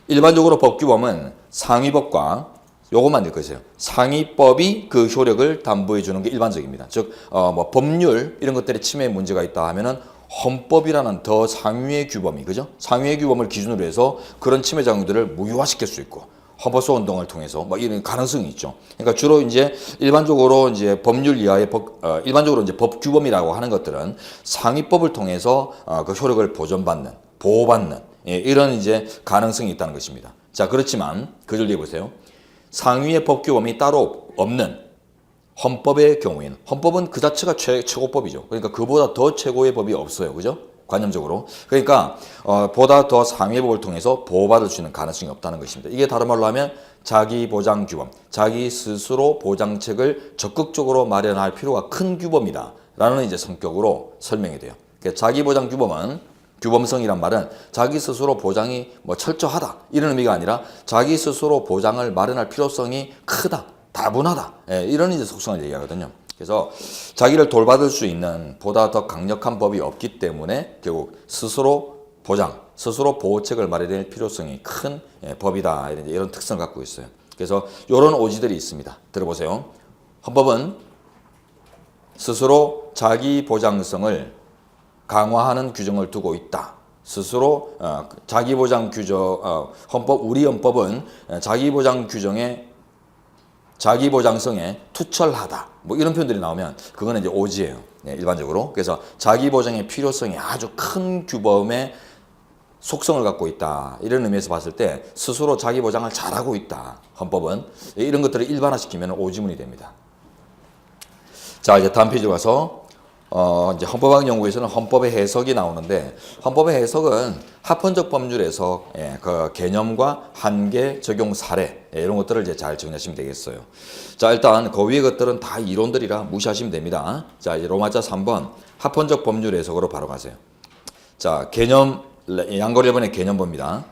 일반적으로 법규범은 상위법과 요것만 읽으세요. 상위법이 그 효력을 담보해 주는 게 일반적입니다. 즉 뭐 법률 이런 것들에 침해 문제가 있다 하면은 헌법이라는 더 상위의 규범이 그죠? 상위의 규범을 기준으로 해서 그런 침해 장애들을 무효화시킬 수 있고 헌법소 운동을 통해서 뭐 이런 가능성이 있죠. 그러니까 주로 이제 일반적으로 이제 법률 이하의 일반적으로 이제 법 규범이라고 하는 것들은 상위법을 통해서 그 효력을 보존받는, 보호받는 이런 이제 가능성이 있다는 것입니다. 자, 그렇지만 그 줄 뒤에 보세요. 상위의 법 규범이 따로 없는 헌법의 경우에는 헌법은 그 자체가 최고법이죠. 그러니까 그보다 더 최고의 법이 없어요. 그죠? 관념적으로. 그러니까 보다 더 상위의 법을 통해서 보호받을 수 있는 가능성이 없다는 것입니다. 이게 다른 말로 하면 자기 보장 규범, 자기 스스로 보장책을 적극적으로 마련할 필요가 큰 규범이다 라는 이제 성격으로 설명이 돼요. 그러니까 자기 보장 규범은 규범성이란 말은 자기 스스로 보장이 뭐 철저하다 이런 의미가 아니라 자기 스스로 보장을 마련할 필요성이 크다, 다분하다 이런 이제 속성을 얘기하거든요. 그래서 자기를 돌봐줄 수 있는 보다 더 강력한 법이 없기 때문에 결국 스스로 보장, 스스로 보호책을 마련할 필요성이 큰 법이다 이런 특성을 갖고 있어요. 그래서 이런 오지들이 있습니다. 들어보세요. 헌법은 스스로 자기 보장성을 강화하는 규정을 두고 있다. 스스로 자기 보장 규정, 우리 헌법은 자기 보장 규정에 자기보장성에 투철하다. 뭐 이런 표현들이 나오면 그거는 이제 오지예요. 네, 일반적으로. 그래서 자기보장의 필요성이 아주 큰 규범의 속성을 갖고 있다. 이런 의미에서 봤을 때 스스로 자기보장을 잘하고 있다. 헌법은. 이런 것들을 일반화시키면 오지문이 됩니다. 자, 이제 다음 페이지로 가서 이제 헌법학 연구에서는 헌법의 해석이 나오는데 헌법의 해석은 합헌적 법률 해석, 그 개념과 한계, 적용 사례 이런 것들을 이제 잘 정리하시면 되겠어요. 자, 일단 그 위의 것들은 다 이론들이라 무시하시면 됩니다. 자, 이제 로마자 3번 합헌적 법률 해석으로 바로 가세요. 자, 개념 양거 1번의 개념법입니다.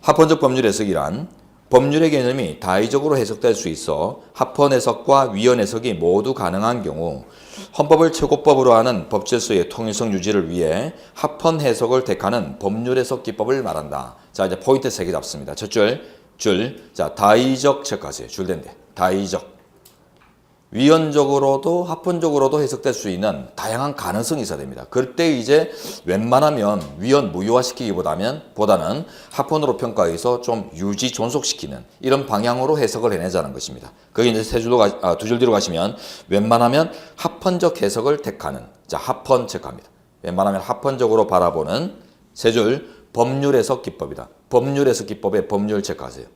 합헌적 법률 해석이란 법률의 개념이 다의적으로 해석될 수 있어 합헌 해석과 위헌 해석이 모두 가능한 경우 헌법을 최고법으로 하는 법질서의 통일성 유지를 위해 합헌 해석을 택하는 법률 해석 기법을 말한다. 자, 이제 포인트 3개 잡습니다. 첫 줄. 자, 다의적 체크하세요. 줄된데. 다의적. 위헌적으로도 합헌적으로도 해석될 수 있는 다양한 가능성이 있어야 됩니다. 그때 이제 웬만하면 위헌 무효화시키기보다는 합헌으로 평가해서 좀 유지 존속시키는 이런 방향으로 해석을 해내자는 것입니다. 거기 이제 두 줄 뒤로 가시면 웬만하면 합헌적 해석을 택하는, 자, 합헌 체크합니다. 웬만하면 합헌적으로 바라보는 세 줄 법률 해석 기법이다. 법률 해석 기법의 법률 체크하세요.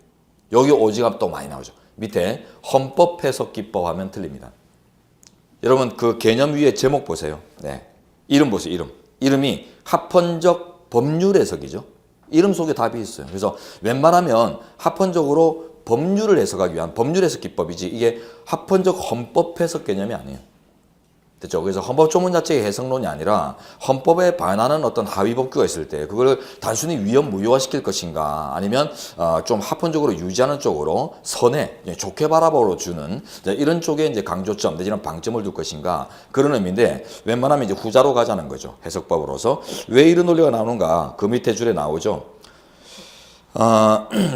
여기 오지가 또 많이 나오죠. 밑에 헌법 해석 기법 하면 틀립니다. 여러분 그 개념 위에 제목 보세요. 네. 이름 보세요. 이름이 합헌적 법률 해석이죠. 이름 속에 답이 있어요. 그래서 웬만하면 합헌적으로 법률을 해석하기 위한 법률 해석 기법이지 이게 합헌적 헌법 해석 개념이 아니에요. 됐죠? 그래서 헌법 조문 자체의 해석론이 아니라 헌법에 반하는 어떤 하위 법규가 있을 때 그걸 단순히 위헌 무효화시킬 것인가 아니면 좀 합헌적으로 유지하는 쪽으로 선해 좋게 바라보러 주는 이런 쪽에 이제 강조점 내지는 방점을 둘 것인가 그런 의미인데 웬만하면 이제 후자로 가자는 거죠. 해석법으로서. 왜 이런 논리가 나오는가? 그 밑에 줄에 나오죠.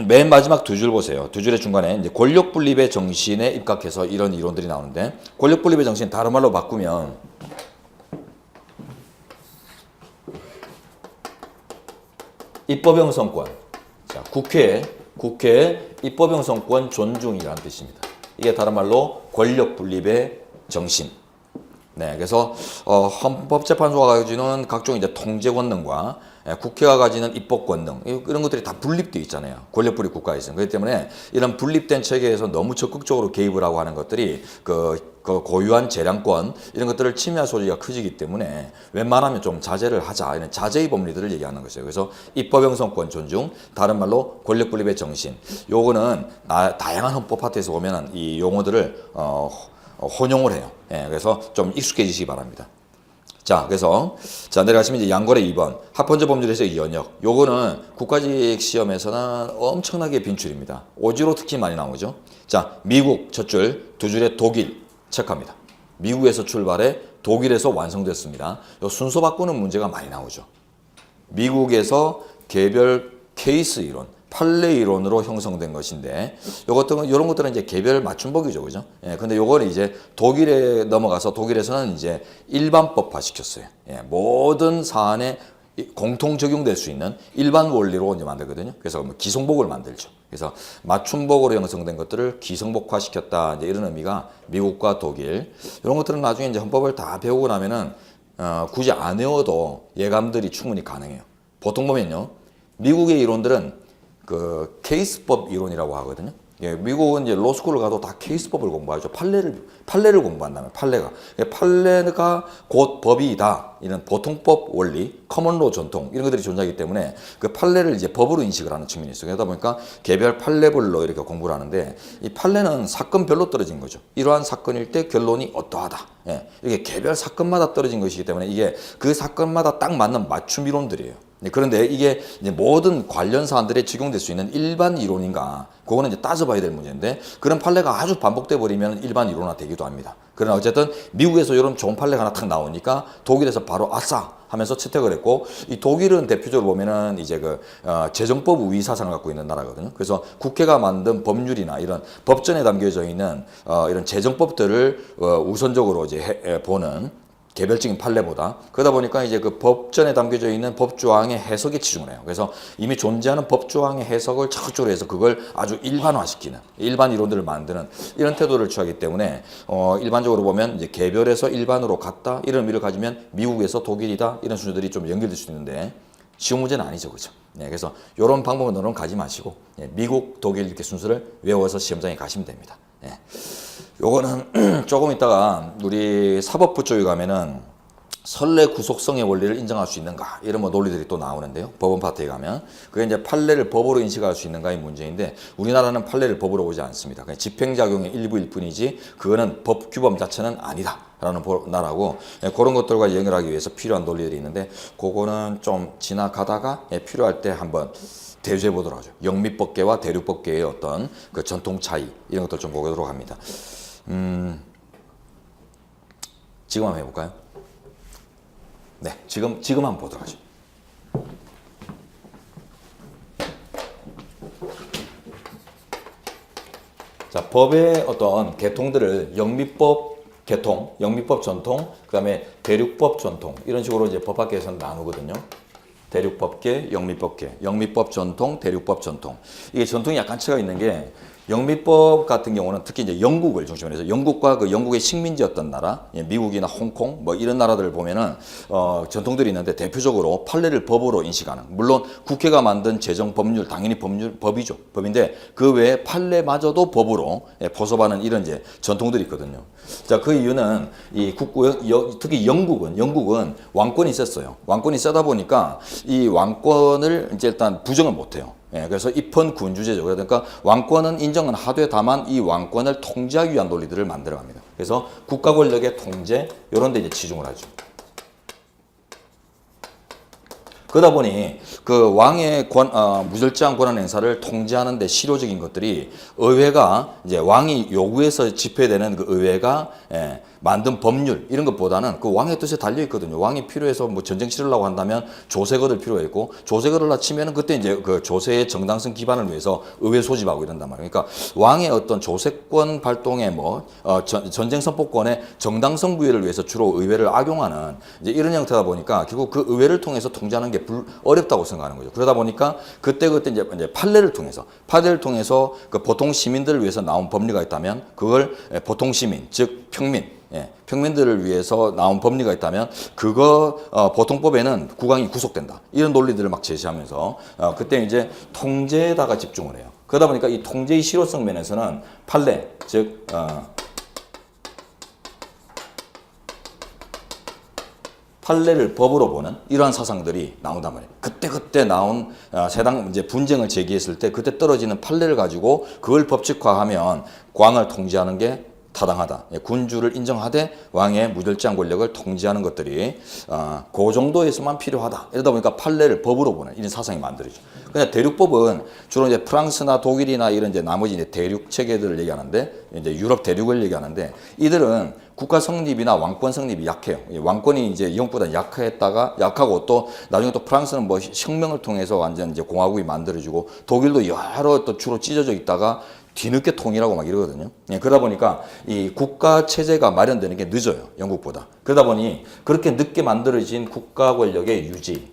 맨 마지막 두 줄 보세요. 두 줄의 중간에 이제 권력 분립의 정신에 입각해서 이런 이론들이 나오는데 권력 분립의 정신 다른 말로 바꾸면 입법 형성권. 자, 국회 입법 형성권 존중이라는 뜻입니다. 이게 다른 말로 권력 분립의 정신. 네, 그래서 헌법재판소가 가지는 각종 이제 통제 권능과 국회가 가지는 입법 권능 이런 것들이 다 분립되어 있잖아요. 권력 분립 국가에 있어요. 그렇기 때문에 이런 분립된 체계에서 너무 적극적으로 개입을 하고 하는 것들이 그 고유한 재량권 이런 것들을 침해할 소지가 커지기 때문에 웬만하면 좀 자제를 하자 이런 자제의 법리들을 얘기하는 것이에요. 그래서 입법 형성권 존중, 다른 말로 권력 분립의 정신. 요거는 다양한 헌법 파트에서 보면은 이 용어들을 혼용을 해요. 그래서 좀 익숙해지시기 바랍니다. 자, 그래서 내려가시면 이제 양거래 2번 합헌적 법률에서 이 연역. 요거는 국가직 시험에서는 엄청나게 빈출입니다. 오지로 특히 많이 나오죠. 자, 미국 첫 줄, 두 줄에 독일 체크합니다. 미국에서 출발해 독일에서 완성됐습니다. 요 순서 바꾸는 문제가 많이 나오죠. 미국에서 개별 케이스 이론, 판례 이론으로 형성된 것인데 이런 것들은 이제 개별 맞춤법이죠. 그죠? 근데 요거는 이제 독일에 넘어가서 독일에서는 이제 일반법화 시켰어요. 모든 사안에 공통 적용될 수 있는 일반 원리로 이제 만들거든요. 그래서 기성복을 만들죠. 그래서 맞춤복으로 형성된 것들을 기성복화 시켰다. 이제 이런 의미가 미국과 독일. 이런 것들은 나중에 이제 헌법을 다 배우고 나면은 굳이 안 외워도 예감들이 충분히 가능해요. 보통 보면요. 미국의 이론들은 그 케이스법 이론이라고 하거든요. 미국은 이제 로스쿨을 가도 다 케이스법을 공부하죠. 판례를 공부한다면 판례가 곧 법이다. 이런 보통법 원리, 커먼로 전통 이런 것들이 존재하기 때문에 그 판례를 이제 법으로 인식을 하는 측면이 있어요. 그러다 보니까 개별 판례별로 이렇게 공부를 하는데 이 판례는 사건별로 떨어진 거죠. 이러한 사건일 때 결론이 어떠하다. 이게 개별 사건마다 떨어진 것이기 때문에 이게 그 사건마다 딱 맞는 맞춤 이론들이에요. 그런데 이게 이제 모든 관련 사안들에 적용될 수 있는 일반 이론인가? 그거는 이제 따져봐야 될 문제인데 그런 판례가 아주 반복돼 버리면 일반 이론화 되기도 합니다. 그러나 어쨌든 미국에서 이런 좋은 판례가 하나 탁 나오니까 독일에서 바로 아싸 하면서 채택을 했고 이 독일은 대표적으로 보면은 이제 재정법 우위 사상을 갖고 있는 나라거든요. 그래서 국회가 만든 법률이나 이런 법전에 담겨져 있는 이런 재정법들을 우선적으로 이제 보는 개별적인 판례보다. 그러다 보니까 이제 그 법전에 담겨져 있는 법조항의 해석에 치중을 해요. 그래서 이미 존재하는 법조항의 해석을 적극적으로 해서 그걸 아주 일반화시키는, 일반 이론들을 만드는 이런 태도를 취하기 때문에 일반적으로 보면 이제 개별에서 일반으로 갔다 이런 의미를 가지면 미국에서 독일이다 이런 순서들이 좀 연결될 수 있는데 쉬운 문제는 아니죠, 그렇죠? 네, 그래서 이런 방법으로는 가지 마시고 미국, 독일 이렇게 순서를 외워서 시험장에 가시면 됩니다. 네. 요거는 조금 있다가 우리 사법부 쪽에 가면은 선례 구속성의 원리를 인정할 수 있는가 이런 뭐 논리들이 또 나오는데요. 법원 파트에 가면 그게 이제 판례를 법으로 인식할 수 있는가의 문제인데 우리나라는 판례를 법으로 보지 않습니다. 그냥 집행작용의 일부일 뿐이지 그거는 법 규범 자체는 아니다라는 나라고 그런 것들과 연결하기 위해서 필요한 논리들이 있는데 그거는 좀 지나가다가 필요할 때 한번 대조해 보도록 하죠. 영미법계와 대륙법계의 어떤 그 전통 차이 이런 것들 좀 보도록 합니다. 지금 한번 해볼까요? 네, 지금 한번 보도록 하죠. 자, 법의 어떤 계통들을 영미법 계통, 영미법 전통, 그다음에 대륙법 전통 이런 식으로 이제 법학계에서는 나누거든요. 대륙법계, 영미법계, 영미법 전통, 대륙법 전통. 이게 전통이 약간 차이가 있는 게 영미법 같은 경우는 특히 이제 영국을 중심으로 해서 영국과 그 영국의 식민지였던 나라, 미국이나 홍콩 뭐 이런 나라들을 보면은 전통들이 있는데 대표적으로 판례를 법으로 인식하는, 물론 국회가 만든 제정 법률 당연히 법이죠. 법인데 그 외에 판례마저도 법으로 포섭하는 이런 이제 전통들이 있거든요. 자, 그 이유는 이 특히 영국은 왕권이 있었어요. 왕권이 세다 보니까 이 왕권을 이제 일단 부정을 못 해요. 그래서 입헌 군주제죠. 그러니까 왕권은 인정은 하되 다만 이 왕권을 통제하기 위한 논리들을 만들어갑니다. 그래서 국가 권력의 통제 이런 데 이제 치중을 하죠. 그러다 보니 그 왕의 무절제한 권한 행사를 통제하는 데 실효적인 것들이 의회가 이제 왕이 요구해서 집행되는 그 의회가 만든 법률 이런 것보다는 그 왕의 뜻에 달려 있거든요. 왕이 필요해서 뭐 전쟁 치르려고 한다면 조세 거둘 필요가 있고 조세 거둘라 치면은 그때 이제 그 조세의 정당성 기반을 위해서 의회 소집하고 이런단 말이에요. 그러니까 왕의 어떤 조세권 발동의 전쟁 선포권의 정당성 부여를 위해서 주로 의회를 악용하는 이제 이런 형태다 보니까 결국 그 의회를 통해서 통제하는 게 어렵다고 생각하는 거죠. 그러다 보니까 그때 이제 판례를 통해서 그 보통 시민들을 위해서 나온 법리가 있다면 그걸 보통 시민 즉 평민들을 위해서 나온 법리가 있다면 그거 보통법에는 국왕이 구속된다. 이런 논리들을 막 제시하면서 그때 이제 통제에다가 집중을 해요. 그러다 보니까 이 통제의 실효성 면에서는 판례 즉 판례를 법으로 보는 이러한 사상들이 나온단 말이에요. 그때 나온 세당 이제 분쟁을 제기했을 때 그때 떨어지는 판례를 가지고 그걸 법칙화하면 왕을 통제하는 게 타당하다. 군주를 인정하되 왕의 무절제한 권력을 통제하는 것들이 그 정도에서만 필요하다. 이러다 보니까 판례를 법으로 보는 이런 사상이 만들어지죠. 그냥 대륙법은 주로 이제 프랑스나 독일이나 이런 이제 나머지 이제 대륙 체계들을 얘기하는데 이제 유럽 대륙을 얘기하는데 이들은 국가 성립이나 왕권 성립이 약해요. 왕권이 이제 영국보다 약하고 또 나중에 또 프랑스는 뭐 혁명을 통해서 완전 이제 공화국이 만들어지고 독일도 여러 또 주로 찢어져 있다가 뒤늦게 통일하고 막 이러거든요. 그러다 보니까 이 국가 체제가 마련되는 게 늦어요. 영국보다. 그러다 보니 그렇게 늦게 만들어진 국가 권력의 유지,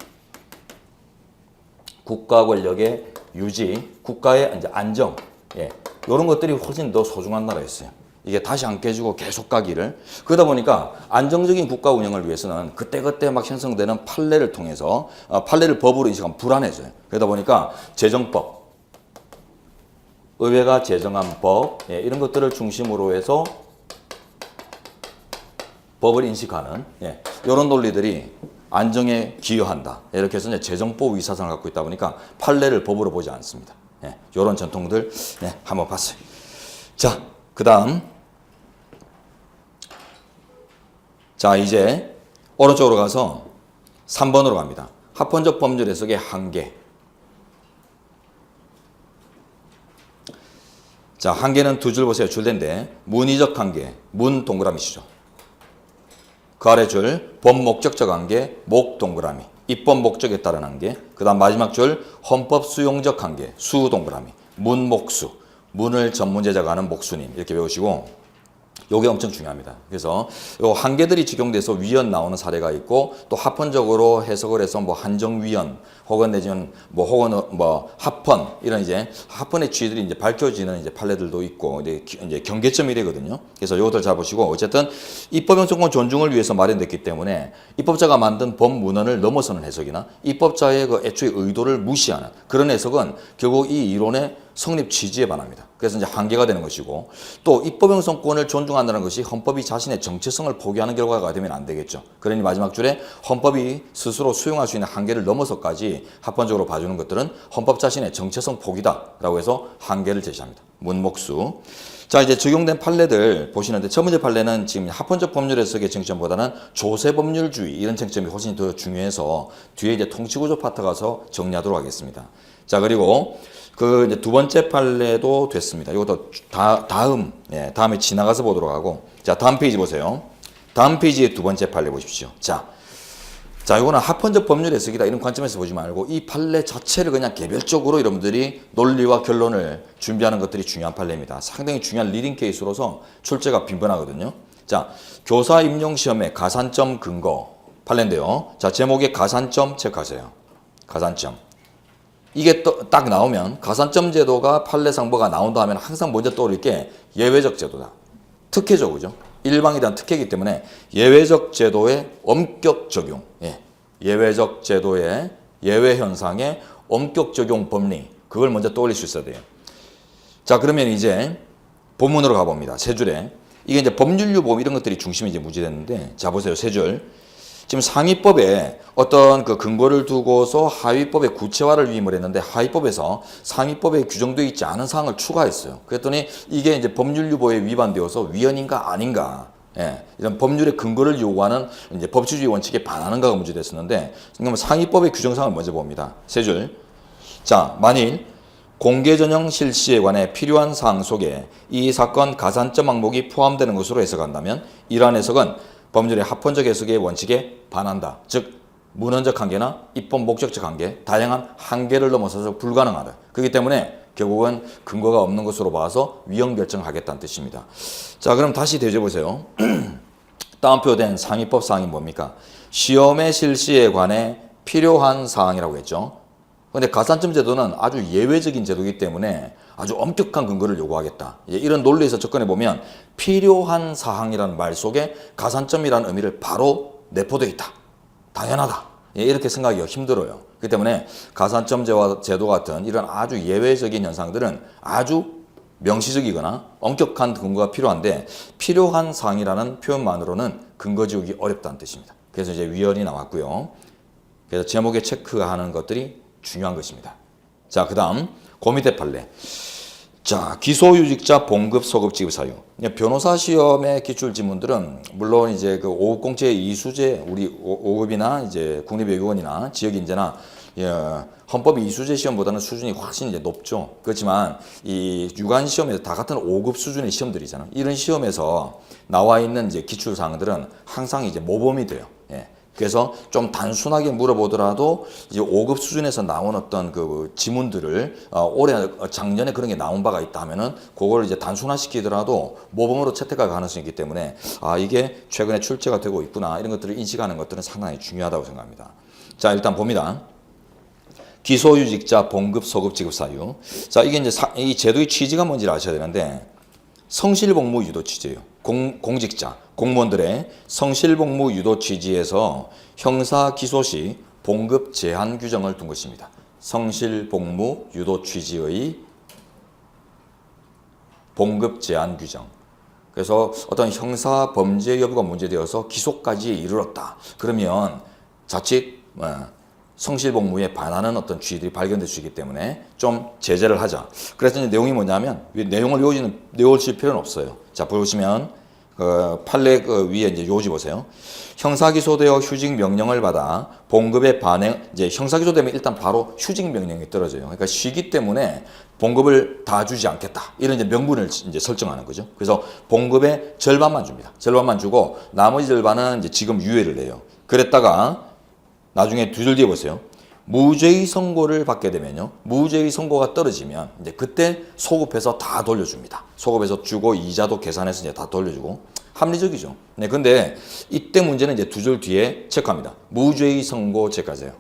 국가의 이제 안정, 이런 것들이 훨씬 더 소중한 나라였어요. 이게 다시 안 깨지고 계속 가기를. 그러다 보니까 안정적인 국가 운영을 위해서는 그때그때 막 형성되는 판례를 통해서 판례를 법으로 인식하면 불안해져요. 그러다 보니까 재정법, 의회가 제정한 법 이런 것들을 중심으로 해서 법을 인식하는 이런 논리들이 안정에 기여한다. 이렇게 해서 이제 재정법 위사상을 갖고 있다 보니까 판례를 법으로 보지 않습니다. 이런 전통들 한번 봤어요. 자, 그다음 이제 오른쪽으로 가서 3번으로 갑니다. 합헌적 법률 해석의 한계. 자, 한계는 두 줄 보세요. 줄인데 문의적 한계, 문 동그라미시죠. 그 아래 줄 법목적적 한계, 목 동그라미. 입법 목적에 따른 한계. 그 다음 마지막 줄 헌법 수용적 한계, 수 동그라미. 문목수, 문을 전문 제작하는 목수님 이렇게 배우시고 요게 엄청 중요합니다. 그래서 요 한계들이 적용돼서 위헌 나오는 사례가 있고 또 합헌적으로 해석을 해서 뭐 한정위헌 혹은 내지는 뭐 혹은 뭐 합헌 이런 이제 합헌의 취지들이 이제 밝혀지는 이제 판례들도 있고 이제 경계점이래거든요. 그래서 요것들 잘 보시고 어쨌든 입법 형성권 존중을 위해서 마련됐기 때문에 입법자가 만든 법문헌을 넘어서는 해석이나 입법자의 그 애초에 의도를 무시하는 그런 해석은 결국 이 이론의 성립 취지에 반합니다. 그래서 이제 한계가 되는 것이고 또 입법 형성권을 존중한다는 것이 헌법이 자신의 정체성을 포기하는 결과가 되면 안 되겠죠. 그러니 마지막 줄에 헌법이 스스로 수용할 수 있는 한계를 넘어서까지 합헌적으로 봐주는 것들은 헌법 자신의 정체성 포기다라고 해서 한계를 제시합니다. 문목수. 자, 이제 적용된 판례들 보시는데 첫 번째 판례는 지금 합헌적 법률 해석의 쟁점보다는 조세 법률주의 이런 쟁점이 훨씬 더 중요해서 뒤에 이제 통치구조 파트 가서 정리하도록 하겠습니다. 자, 그리고 그 이제 두 번째 판례도 됐습니다. 이것도 다음에 지나가서 보도록 하고. 자, 다음 페이지 보세요. 다음 페이지의 두 번째 판례 보십시오. 자, 이거는 합헌적 법률 해석이다 이런 관점에서 보지 말고 이 판례 자체를 그냥 개별적으로 여러분들이 논리와 결론을 준비하는 것들이 중요한 판례입니다. 상당히 중요한 리딩 케이스로서 출제가 빈번하거든요. 자, 교사 임용 시험의 가산점 근거 판례인데요. 자, 제목에 가산점 체크하세요. 가산점. 이게 딱 나오면 가산점 제도가 판례상보가 나온다 하면 항상 먼저 떠오를 게 예외적 제도다. 특혜죠, 그죠? 일방에 대한 특혜이기 때문에 예외적 제도의 엄격 적용, 예외적 제도의 예외 현상의 엄격 적용 법리, 그걸 먼저 떠올릴 수 있어야 돼요. 자, 그러면 이제 본문으로 가봅니다. 세 줄에. 이게 이제 법률유보 이런 것들이 중심이 이제 무지됐는데, 자, 보세요. 세 줄. 지금 상위법에 어떤 그 근거를 두고서 하위법의 구체화를 위임을 했는데 하위법에서 상위법에 규정되어 있지 않은 사항을 추가했어요. 그랬더니 이게 이제 법률유보에 위반되어서 위헌인가 아닌가, 이런 법률의 근거를 요구하는 이제 법치주의 원칙에 반하는가가 문제됐었는데, 그러면 상위법의 규정사항을 먼저 봅니다. 세 줄. 자, 만일 공개 전형 실시에 관해 필요한 사항 속에 이 사건 가산점 항목이 포함되는 것으로 해석한다면 이러한 해석은 법률의 합헌적 해석의 원칙에 반한다. 즉 문헌적 한계나 입법 목적적 한계, 다양한 한계를 넘어서서 불가능하다. 그렇기 때문에 결국은 근거가 없는 것으로 봐서 위헌 결정하겠다는 뜻입니다. 자, 그럼 다시 되짚어보세요. 따옴표된 상위법 사항이 뭡니까? 시험의 실시에 관해 필요한 사항이라고 했죠. 그런데 가산점 제도는 아주 예외적인 제도이기 때문에 아주 엄격한 근거를 요구하겠다. 이런 논리에서 접근해 보면 필요한 사항이라는 말 속에 가산점이라는 의미를 바로 내포되어 있다. 당연하다. 이렇게 생각하기가 힘들어요. 그렇기 때문에 가산점 제도 같은 이런 아주 예외적인 현상들은 아주 명시적이거나 엄격한 근거가 필요한데 필요한 사항이라는 표현만으로는 근거 지우기 어렵다는 뜻입니다. 그래서 이제 위헌이 나왔고요. 그래서 제목에 체크하는 것들이 중요한 것입니다. 자, 그 다음 그 밑에 판례. 자, 기소유직자 봉급 소급 지급 사유. 변호사 시험의 기출 지문들은 물론 이제 그 5급 공채 이수제 우리 5급이나 이제 국립외교원이나 지역인재나 헌법 이수제 시험보다는 수준이 훨씬 이제 높죠. 그렇지만 이 유관 시험에서 다 같은 5급 수준의 시험들이잖아요. 이런 시험에서 나와 있는 이제 기출 사항들은 항상 이제 모범이 돼요. 그래서 좀 단순하게 물어보더라도 이제 5급 수준에서 나온 어떤 그 지문들을 작년에 그런 게 나온 바가 있다 하면은 그걸 이제 단순화시키더라도 모범으로 채택할 가능성이 있기 때문에 이게 최근에 출제가 되고 있구나 이런 것들을 인식하는 것들은 상당히 중요하다고 생각합니다. 자, 일단 봅니다. 기소유직자 봉급 소급 지급 사유. 자, 이게 이제 이 제도의 취지가 뭔지를 아셔야 되는데 성실복무 유도 취지예요. 공직자, 공무원들의 성실복무 유도 취지에서 형사 기소 시 봉급 제한 규정을 둔 것입니다. 성실복무 유도 취지의 봉급 제한 규정. 그래서 어떤 형사 범죄 여부가 문제되어서 기소까지 이르렀다. 그러면 자칫 성실복무에 반하는 어떤 취지들이 발견될 수 있기 때문에 좀 제재를 하자. 그래서 이제 내용이 뭐냐면 내용을 외우실 필요는 없어요. 자, 보시면 판례 위에 이제 요지 보세요. 형사기소되어 휴직 명령을 받아 봉급의 반행, 이제 형사기소되면 일단 바로 휴직 명령이 떨어져요. 그러니까 쉬기 때문에 봉급을 다 주지 않겠다. 이런 이제 명분을 이제 설정하는 거죠. 그래서 봉급의 절반만 줍니다. 절반만 주고 나머지 절반은 이제 지금 유예를 해요. 그랬다가 나중에 두 줄 뒤에 보세요. 무죄의 선고를 받게 되면요. 무죄의 선고가 떨어지면 이제 그때 소급해서 다 돌려줍니다. 소급해서 주고 이자도 계산해서 이제 다 돌려주고 합리적이죠. 네, 근데 이때 문제는 이제 두 줄 뒤에 체크합니다. 무죄의 선고 체크하세요.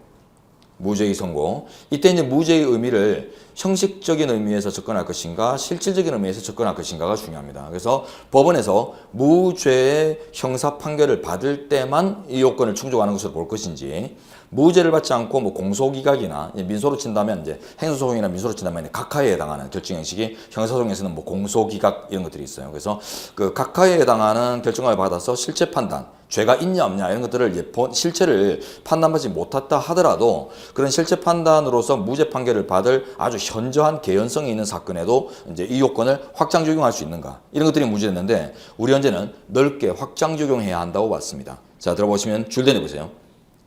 무죄의 선고. 이때 이제 무죄의 의미를 형식적인 의미에서 접근할 것인가, 실질적인 의미에서 접근할 것인가가 중요합니다. 그래서 법원에서 무죄의 형사 판결을 받을 때만 이 요건을 충족하는 것으로 볼 것인지, 무죄를 받지 않고 뭐 공소기각이나 민소로 친다면 이제 행소소송이나 민소로 친다면 각하에 해당하는 결정 형식이 형사소송에서는 뭐 공소기각 이런 것들이 있어요. 그래서 그 각하에 해당하는 결정을 받아서 실체 판단, 죄가 있냐 없냐 이런 것들을 이제 실체를 판단받지 못했다 하더라도 그런 실체 판단으로서 무죄 판결을 받을 아주 현저한 개연성이 있는 사건에도 이제 이 요건을 확장 적용할 수 있는가 이런 것들이 문제였는데 우리 현재는 넓게 확장 적용해야 한다고 봤습니다. 자, 들어보시면 줄대 내보세요.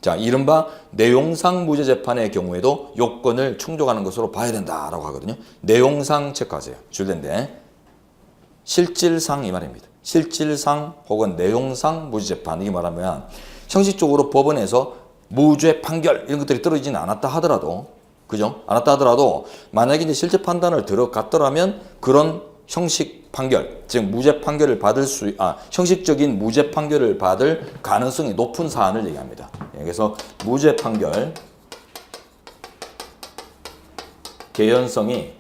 자, 이른바 내용상 무죄 재판의 경우에도 요건을 충족하는 것으로 봐야 된다라고 하거든요. 내용상 체크하세요. 줄대인데 실질상 이 말입니다. 실질상 혹은 내용상 무죄 재판 이게 말하면 형식적으로 법원에서 무죄 판결 이런 것들이 떨어지지는 않았다 하더라도 그죠? 않았다 하더라도 만약에 이제 실제 판단을 들어갔더라면 그런 형식 판결, 즉 무죄 판결을 받을 형식적인 무죄 판결을 받을 가능성이 높은 사안을 얘기합니다. 그래서 무죄 판결 개연성이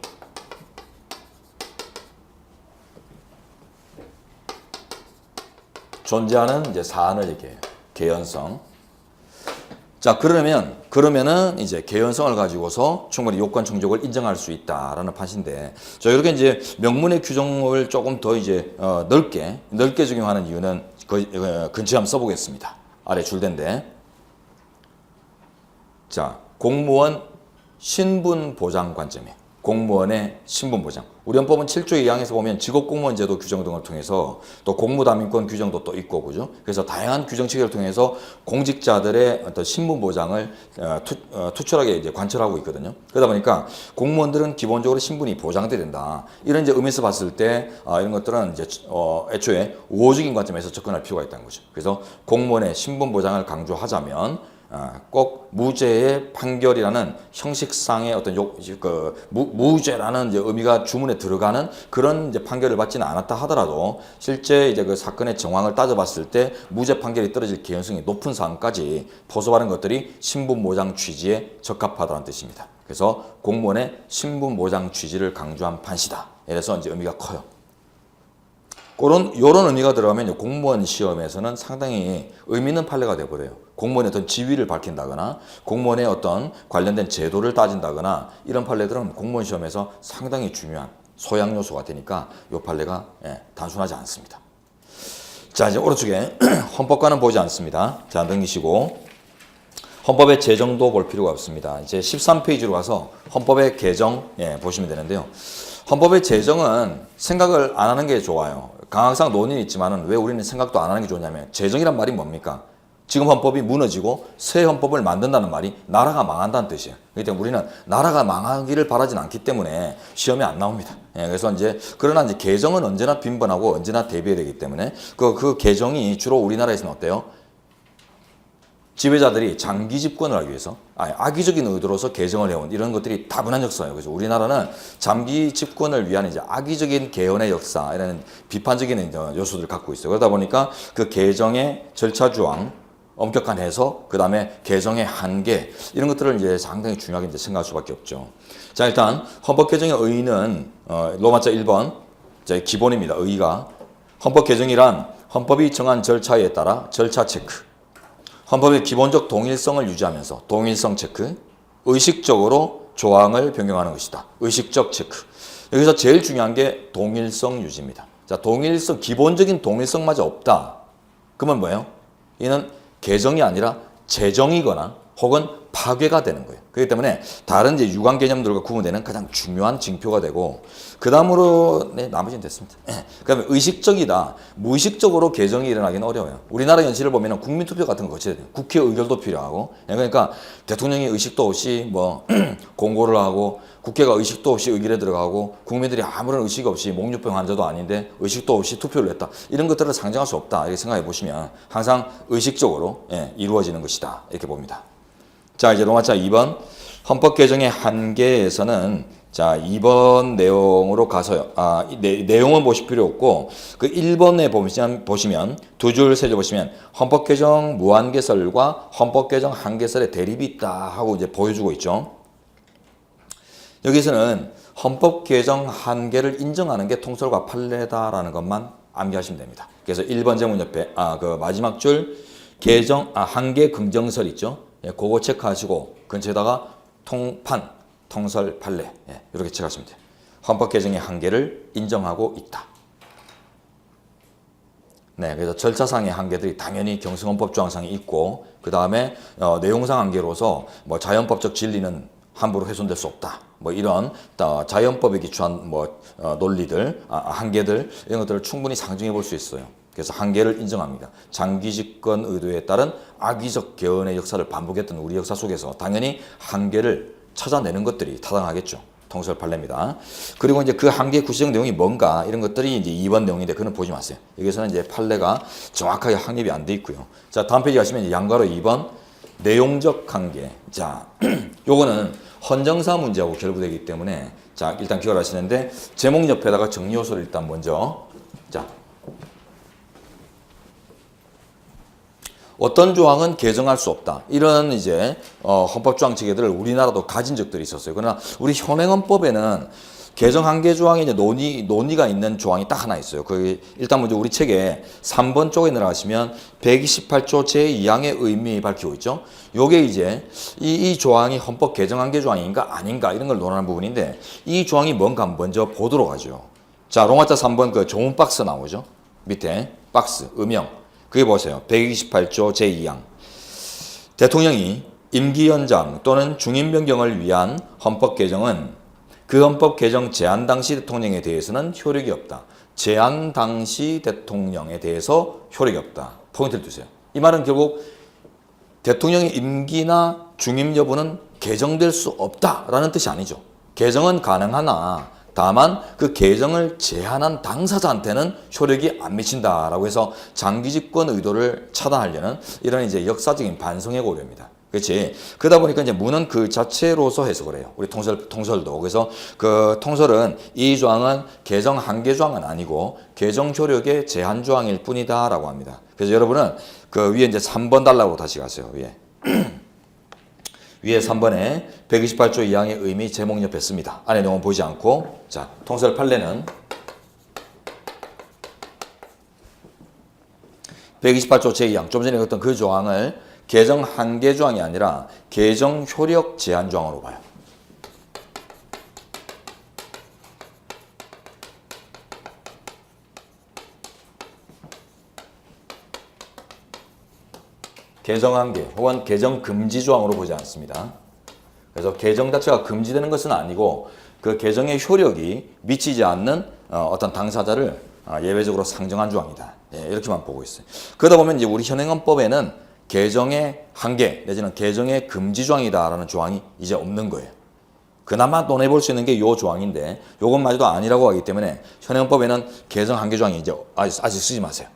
존재하는 이제 사안을 얘기해요. 개연성. 자, 그러면은 이제 개연성을 가지고서 충분히 요건 충족을 인정할 수 있다라는 판인데, 저 이렇게 이제 명문의 규정을 조금 더 이제 넓게 적용하는 이유는 근처에 한번 써보겠습니다. 아래 줄대인데, 자, 공무원 신분 보장 관점이에요. 공무원의 신분 보장. 우리 헌법은 7조 2항에서 보면 직업공무원 제도 규정 등을 통해서 또 공무담임권 규정도 또 있고 그죠? 그래서 다양한 규정 체계를 통해서 공직자들의 어떤 신분 보장을 투철하게 이제 관철하고 있거든요. 그러다 보니까 공무원들은 기본적으로 신분이 보장돼야 된다. 이런 이제 의미에서 봤을 때 이런 것들은 이제 애초에 우호적인 관점에서 접근할 필요가 있다는 거죠. 그래서 공무원의 신분 보장을 강조하자면 꼭 무죄의 판결이라는 형식상의 어떤 무죄라는 이제 의미가 주문에 들어가는 그런 이제 판결을 받지는 않았다 하더라도 실제 이제 그 사건의 정황을 따져봤을 때 무죄 판결이 떨어질 개연성이 높은 사안까지 포섭하는 것들이 신분 보장 취지에 적합하다는 뜻입니다. 그래서 공무원의 신분 보장 취지를 강조한 판시다. 이래서 이제 의미가 커요. 요런 의미가 들어가면 공무원 시험에서는 상당히 의미 있는 판례가 되어버려요. 공무원의 어떤 지위를 밝힌다거나 공무원의 어떤 관련된 제도를 따진다거나 이런 판례들은 공무원 시험에서 상당히 중요한 소양 요소가 되니까 이 판례가 단순하지 않습니다. 자, 이제 오른쪽에 헌법과는 보지 않습니다. 자, 넘기시고 헌법의 제정도 볼 필요가 없습니다. 이제 13페이지로 가서 헌법의 개정 보시면 되는데요. 헌법의 제정은 생각을 안 하는 게 좋아요. 강학상 논의는 있지만은 왜 우리는 생각도 안 하는 게 좋냐면 제정이란 말이 뭡니까? 지금 헌법이 무너지고 새 헌법을 만든다는 말이 나라가 망한다는 뜻이에요. 그렇기 때문에 우리는 나라가 망하기를 바라진 않기 때문에 시험에 안 나옵니다. 그래서 그러나 이제 개정은 언제나 빈번하고 언제나 대비해야 되기 때문에 그 개정이 주로 우리나라에서는 어때요? 지배자들이 장기 집권을 하기 위해서 악의적인 의도로서 개정을 해온 이런 것들이 다분한 역사예요. 그래서 우리나라는 장기 집권을 위한 이제 악의적인 개헌의 역사 이런 비판적인 요소들을 갖고 있어요. 그러다 보니까 그 개정의 절차 조항, 엄격한 해석, 그 다음에 개정의 한계 이런 것들을 이제 상당히 중요하게 이제 생각할 수밖에 없죠. 자, 일단 헌법 개정의 의의는 로마자 1번 기본입니다. 의의가 헌법 개정이란 헌법이 정한 절차에 따라 절차 체크. 헌법의 기본적 동일성을 유지하면서 동일성 체크, 의식적으로 조항을 변경하는 것이다. 의식적 체크. 여기서 제일 중요한 게 동일성 유지입니다. 자, 동일성, 기본적인 동일성마저 없다. 그러면 뭐예요? 이는 개정이 아니라 재정이거나 혹은 파괴가 되는 거예요. 그렇기 때문에 다른 이제 유관 개념들과 구분되는 가장 중요한 징표가 되고, 그 다음으로 나머지는 됐습니다. 그다음에 의식적이다. 무의식적으로 개정이 일어나기는 어려워요. 우리나라 현실을 보면 국민투표 같은 거 거쳐야 돼요. 국회 의결도 필요하고, 그러니까 대통령이 의식도 없이 공고를 하고, 국회가 의식도 없이 의결에 들어가고, 국민들이 아무런 의식 없이 목류병 환자도 아닌데 의식도 없이 투표를 했다. 이런 것들을 상정할 수 없다. 이렇게 생각해 보시면 항상 의식적으로 이루어지는 것이다. 이렇게 봅니다. 자, 이제 로마자 2번 헌법 개정의 한계에서는 자, 2번 내용으로 가서요. 내용은 보실 필요 없고 그 1번에 보시면 두 줄 세 줄 보시면 헌법 개정 무한계설과 헌법 개정 한계설의 대립이 있다 하고 이제 보여주고 있죠. 여기서는 헌법 개정 한계를 인정하는 게 통설과 판례다라는 것만 암기하시면 됩니다. 그래서 1번 제목 옆에 그 마지막 줄 개정 한계 긍정설 있죠. 예, 그거 체크하시고 근처에다가 통판 통설 판례 이렇게 체크하시면 돼요. 헌법 개정의 한계를 인정하고 있다. 네, 그래서 절차상의 한계들이 당연히 경승헌법 조항상이 있고 그 다음에 내용상 한계로서 뭐 자연법적 진리는 함부로 훼손될 수 없다. 뭐 이런 자연법에 기초한 논리들, 한계들 이런 것들을 충분히 상정해 볼 수 있어요. 그래서 한계를 인정합니다. 장기 집권 의도에 따른 악의적 개헌의 역사를 반복했던 우리 역사 속에서 당연히 한계를 찾아내는 것들이 타당하겠죠. 통설 판례입니다. 그리고 이제 그 한계 구체적 내용이 뭔가 이런 것들이 이제 2번 내용인데 그건 보지 마세요. 여기서는 이제 판례가 정확하게 확립이 안 돼 있고요. 자, 다음 페이지 가시면 양가로 2번 내용적 한계. 자, 요거는 헌정사 문제하고 결부되기 때문에 자, 일단 기억을 하시는데 제목 옆에다가 정리 요소를 일단 먼저 자. 어떤 조항은 개정할 수 없다. 이런 이제 헌법 조항 체계들을 우리나라도 가진 적들이 있었어요. 그러나 우리 현행헌법에는 개정 한계 조항에 이제 논의가 있는 조항이 딱 하나 있어요. 그 일단 먼저 우리 책에 3번 쪽에 들어가시면 128조 제2항의 의미 밝히고 있죠. 요게 이제 이 조항이 헌법 개정 한계 조항인가 아닌가 이런 걸 논하는 부분인데 이 조항이 뭔가 먼저 보도록 하죠. 자, 로마자 3번 그 조문 박스 나오죠. 밑에 박스 음영. 그게 보세요. 128조 제2항. 대통령이 임기 연장 또는 중임 변경을 위한 헌법 개정은 그 헌법 개정 제한 당시 대통령에 대해서는 효력이 없다. 제한 당시 대통령에 대해서 효력이 없다. 포인트를 두세요. 이 말은 결국 대통령의 임기나 중임 여부는 개정될 수 없다라는 뜻이 아니죠. 개정은 가능하나 다만 그 개정을 제한한 당사자한테는 효력이 안 미친다라고 해서 장기 집권 의도를 차단하려는 이런 이제 역사적인 반성의 고려입니다. 그렇지? 그러다 보니까 이제 문은 그 자체로서 해석을 해요. 우리 통설도. 그래서 그 통설은 이 조항은 개정 한계 조항은 아니고 개정 효력의 제한 조항일 뿐이다라고 합니다. 그래서 여러분은 그 위에 이제 3번 달라고 다시 가세요. 위에 3번에 128조 2항의 의미 제목 옆에 씁니다. 안에 내용은 보이지 않고 자, 통설 판례는 128조 제2항 좀 전에 읽었던 그 조항을 개정 한계 조항이 아니라 개정 효력 제한 조항으로 봐요. 개정 한계 혹은 개정 금지 조항으로 보지 않습니다. 그래서 개정 자체가 금지되는 것은 아니고 그 개정의 효력이 미치지 않는 어떤 당사자를 예외적으로 상정한 조항이다. 이렇게만 보고 있어요. 그러다 보면 이제 우리 현행헌법에는 개정의 한계 내지는 개정의 금지 조항이다라는 조항이 이제 없는 거예요. 그나마 논해볼 수 있는 게 이 조항인데 이것마저도 아니라고 하기 때문에 현행헌법에는 개정 한계 조항이 이제 아직 쓰지 마세요.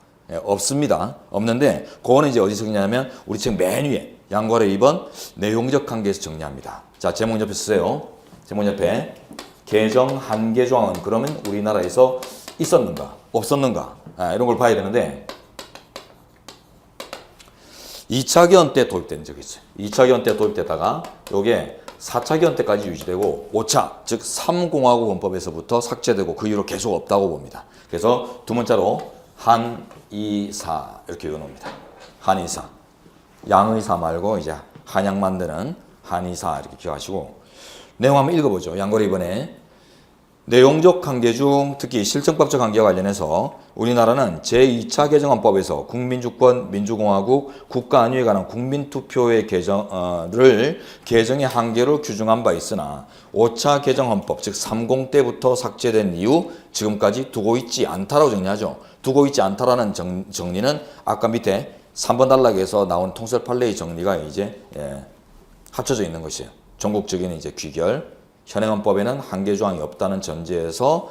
없습니다. 없는데 그거는 이제 어디서 쓰냐면 우리 책 맨 위에 양괄호 2번 내용적 한계에서 정리합니다. 자, 제목 옆에 쓰세요. 제목 옆에 개정 한계 조항은 그러면 우리나라에서 있었는가 없었는가 이런 걸 봐야 되는데 2차 개헌 때 도입된 적이 있어요. 2차 개헌 때 도입되다가 요게 4차 개헌 때까지 유지되고 5차 즉 3공화국 헌법에서부터 삭제되고 그 이후로 계속 없다고 봅니다. 그래서 두 문자로 한의사 이렇게 읽어놓습니다. 한의사. 양의사 말고 이제 한약 만드는 한의사 이렇게 기억하시고 내용 한번 읽어보죠. 양괄호 이번에 내용적 한계 중 특히 실정법적 한계와 관련해서 우리나라는 제2차 개정헌법에서 국민주권, 민주공화국, 국가안위에 관한 국민투표의 개정을 개정의 한계로 규정한 바 있으나 5차 개정헌법 즉 30 때부터 삭제된 이후 지금까지 두고 있지 않다라고 정리하죠. 두고 있지 않다라는 정리는 아까 밑에 3번 단락에서 나온 통설 판례의 정리가 이제 합쳐져 있는 것이에요. 전국적인 이제 귀결. 현행헌법에는 한계 조항이 없다는 전제에서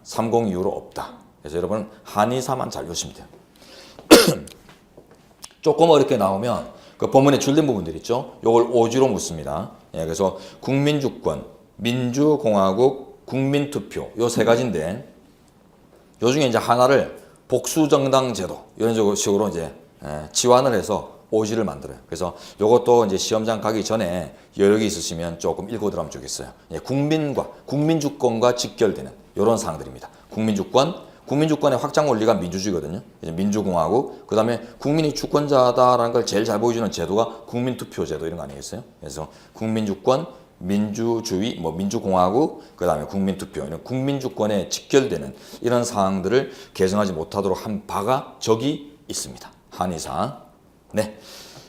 30 이후로 없다. 그래서 여러분 한의사만 잘 보시면 돼요. 조금 어렵게 나오면 그 본문에 줄된 부분들 있죠. 요걸 오지로 묻습니다. 예, 그래서 국민주권, 민주공화국, 국민투표 요 세 가지인데 요 중에 이제 하나를 복수정당제도 이런 식으로 이제 치환을 해서 오지를 만들어요. 그래서 요것도 이제 시험장 가기 전에 여력이 있으시면 조금 읽고 들어가면 좋겠어요. 예, 국민주권과 직결되는 이런 사항들입니다. 국민주권의 확장 원리가 민주주의거든요. 이제 민주공화국, 그 다음에 국민이 주권자다라는 걸 제일 잘 보여주는 제도가 국민투표제도 이런 거 아니겠어요? 그래서 국민주권, 민주주의, 민주공화국, 그 다음에 국민투표 이런 국민주권에 직결되는 이런 사항들을 개정하지 못하도록 한 바가 적이 있습니다. 한의사항. 네.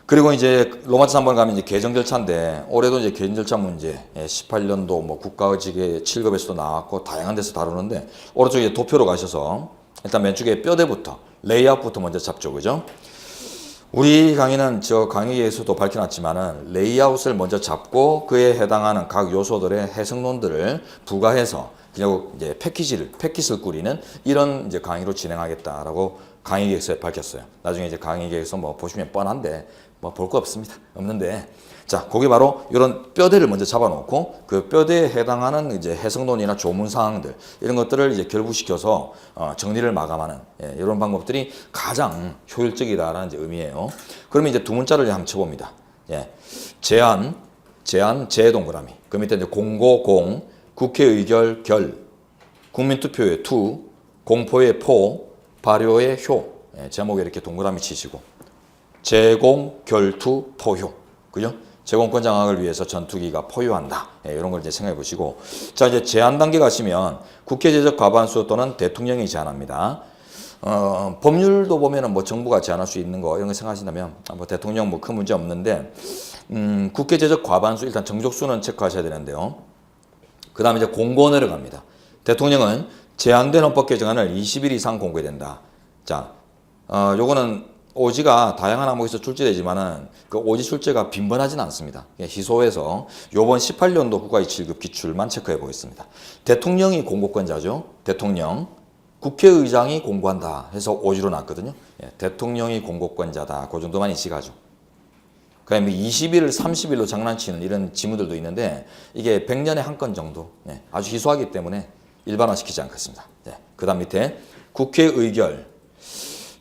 그리고 이제 로마서 3번 가면 이제 개정 절차인데 올해도 이제 개정 절차 문제 18년도 국가직의 7급에서도 나왔고 다양한 데서 다루는데 오른쪽에 도표로 가셔서 일단 맨 쪽에 뼈대부터 레이아웃부터 먼저 잡죠. 그죠? 우리 강의는 저 강의에서도 밝혀놨지만은 레이아웃을 먼저 잡고 그에 해당하는 각 요소들의 해석론들을 부과해서 그냥 이제 패킷을 꾸리는 이런 이제 강의로 진행하겠다라고 강의 계획서에 밝혔어요. 나중에 이제 강의 계획서 보시면 뻔한데 볼 거 없는데 자, 거기 바로 이런 뼈대를 먼저 잡아놓고 그 뼈대에 해당하는 이제 해석론이나 조문 사항들 이런 것들을 이제 결부시켜서 정리를 마감하는 이런 방법들이 가장 효율적이다라는 이제 의미예요. 그러면 이제 두 문자를 한번 쳐봅니다. 제안, 제 동그라미. 그 밑에 이제 공고, 공, 국회의결, 결, 국민투표의 투, 공포의 포, 발효의 효. 제목에 이렇게 동그라미 치시고 제공, 결투, 포효. 그죠? 제공권 장악을 위해서 전투기가 포효한다. 이런 걸 이제 생각해 보시고. 자, 이제 제안 단계 가시면 국회 제적 과반수 또는 대통령이 제안합니다. 법률도 보면은 정부가 제안할 수 있는 거 이런 거 생각하신다면 대통령 큰 문제 없는데, 국회 제적 과반수 일단 정족수는 체크하셔야 되는데요. 그 다음에 이제 공고 내려갑니다. 대통령은 제안된 헌법 개정안을 20일 이상 공고해야 된다. 자, 요거는 오지가 다양한 항목에서 출제되지만은 그 오지 출제가 빈번하지는 않습니다. 희소해서 요번 18년도 국가의 7급 기출만 체크해 보겠습니다. 대통령이 공고권자죠. 대통령, 국회의장이 공고한다 해서 오지로 났거든요. 대통령이 공고권자다. 그 정도만 인식하죠. 그다음에 20일, 30일로 장난치는 이런 지문들도 있는데 이게 100년에 한 건 정도. 아주 희소하기 때문에 일반화시키지 않겠습니다. 그 다음 밑에 국회의결.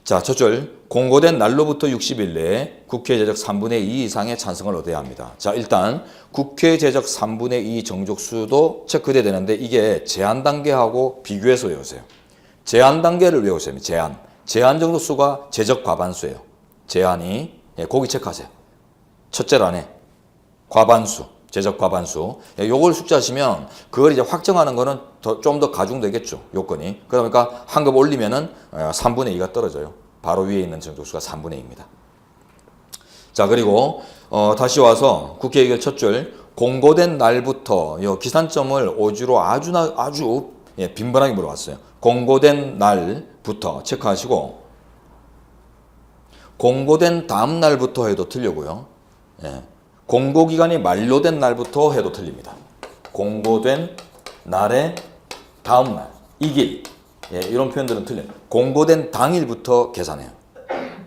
자, 첫 줄 공고된 날로부터 60일 내에 국회 제적 3분의 2 이상의 찬성을 얻어야 합니다. 자, 일단 국회 제적 3분의 2 정족수도 체크돼야 되는데 이게 제안 단계하고 비교해서 외우세요. 제안 단계를 외우세요. 제안 정족수가 제적 과반수예요. 제안이 거기 체크하세요. 첫째 란에 과반수, 제적 과반수. 요걸 숙지하시면 그걸 이제 확정하는 거는 좀 더 가중되겠죠. 요건이. 그러니까 한 급 올리면은 3분의 2가 떨어져요. 바로 위에 있는 정족수가 3분의 2입니다. 자, 그리고 다시 와서 국회의결 첫 줄 공고된 날부터 요 기산점을 오지로 아주 빈번하게 물어봤어요. 공고된 날부터 체크하시고 공고된 다음 날부터 해도 틀리고요. 공고기간이 만료된 날부터 해도 틀립니다. 공고된 날의 다음 날, 이 길. 이런 표현들은 틀려요. 공고된 당일부터 계산해요.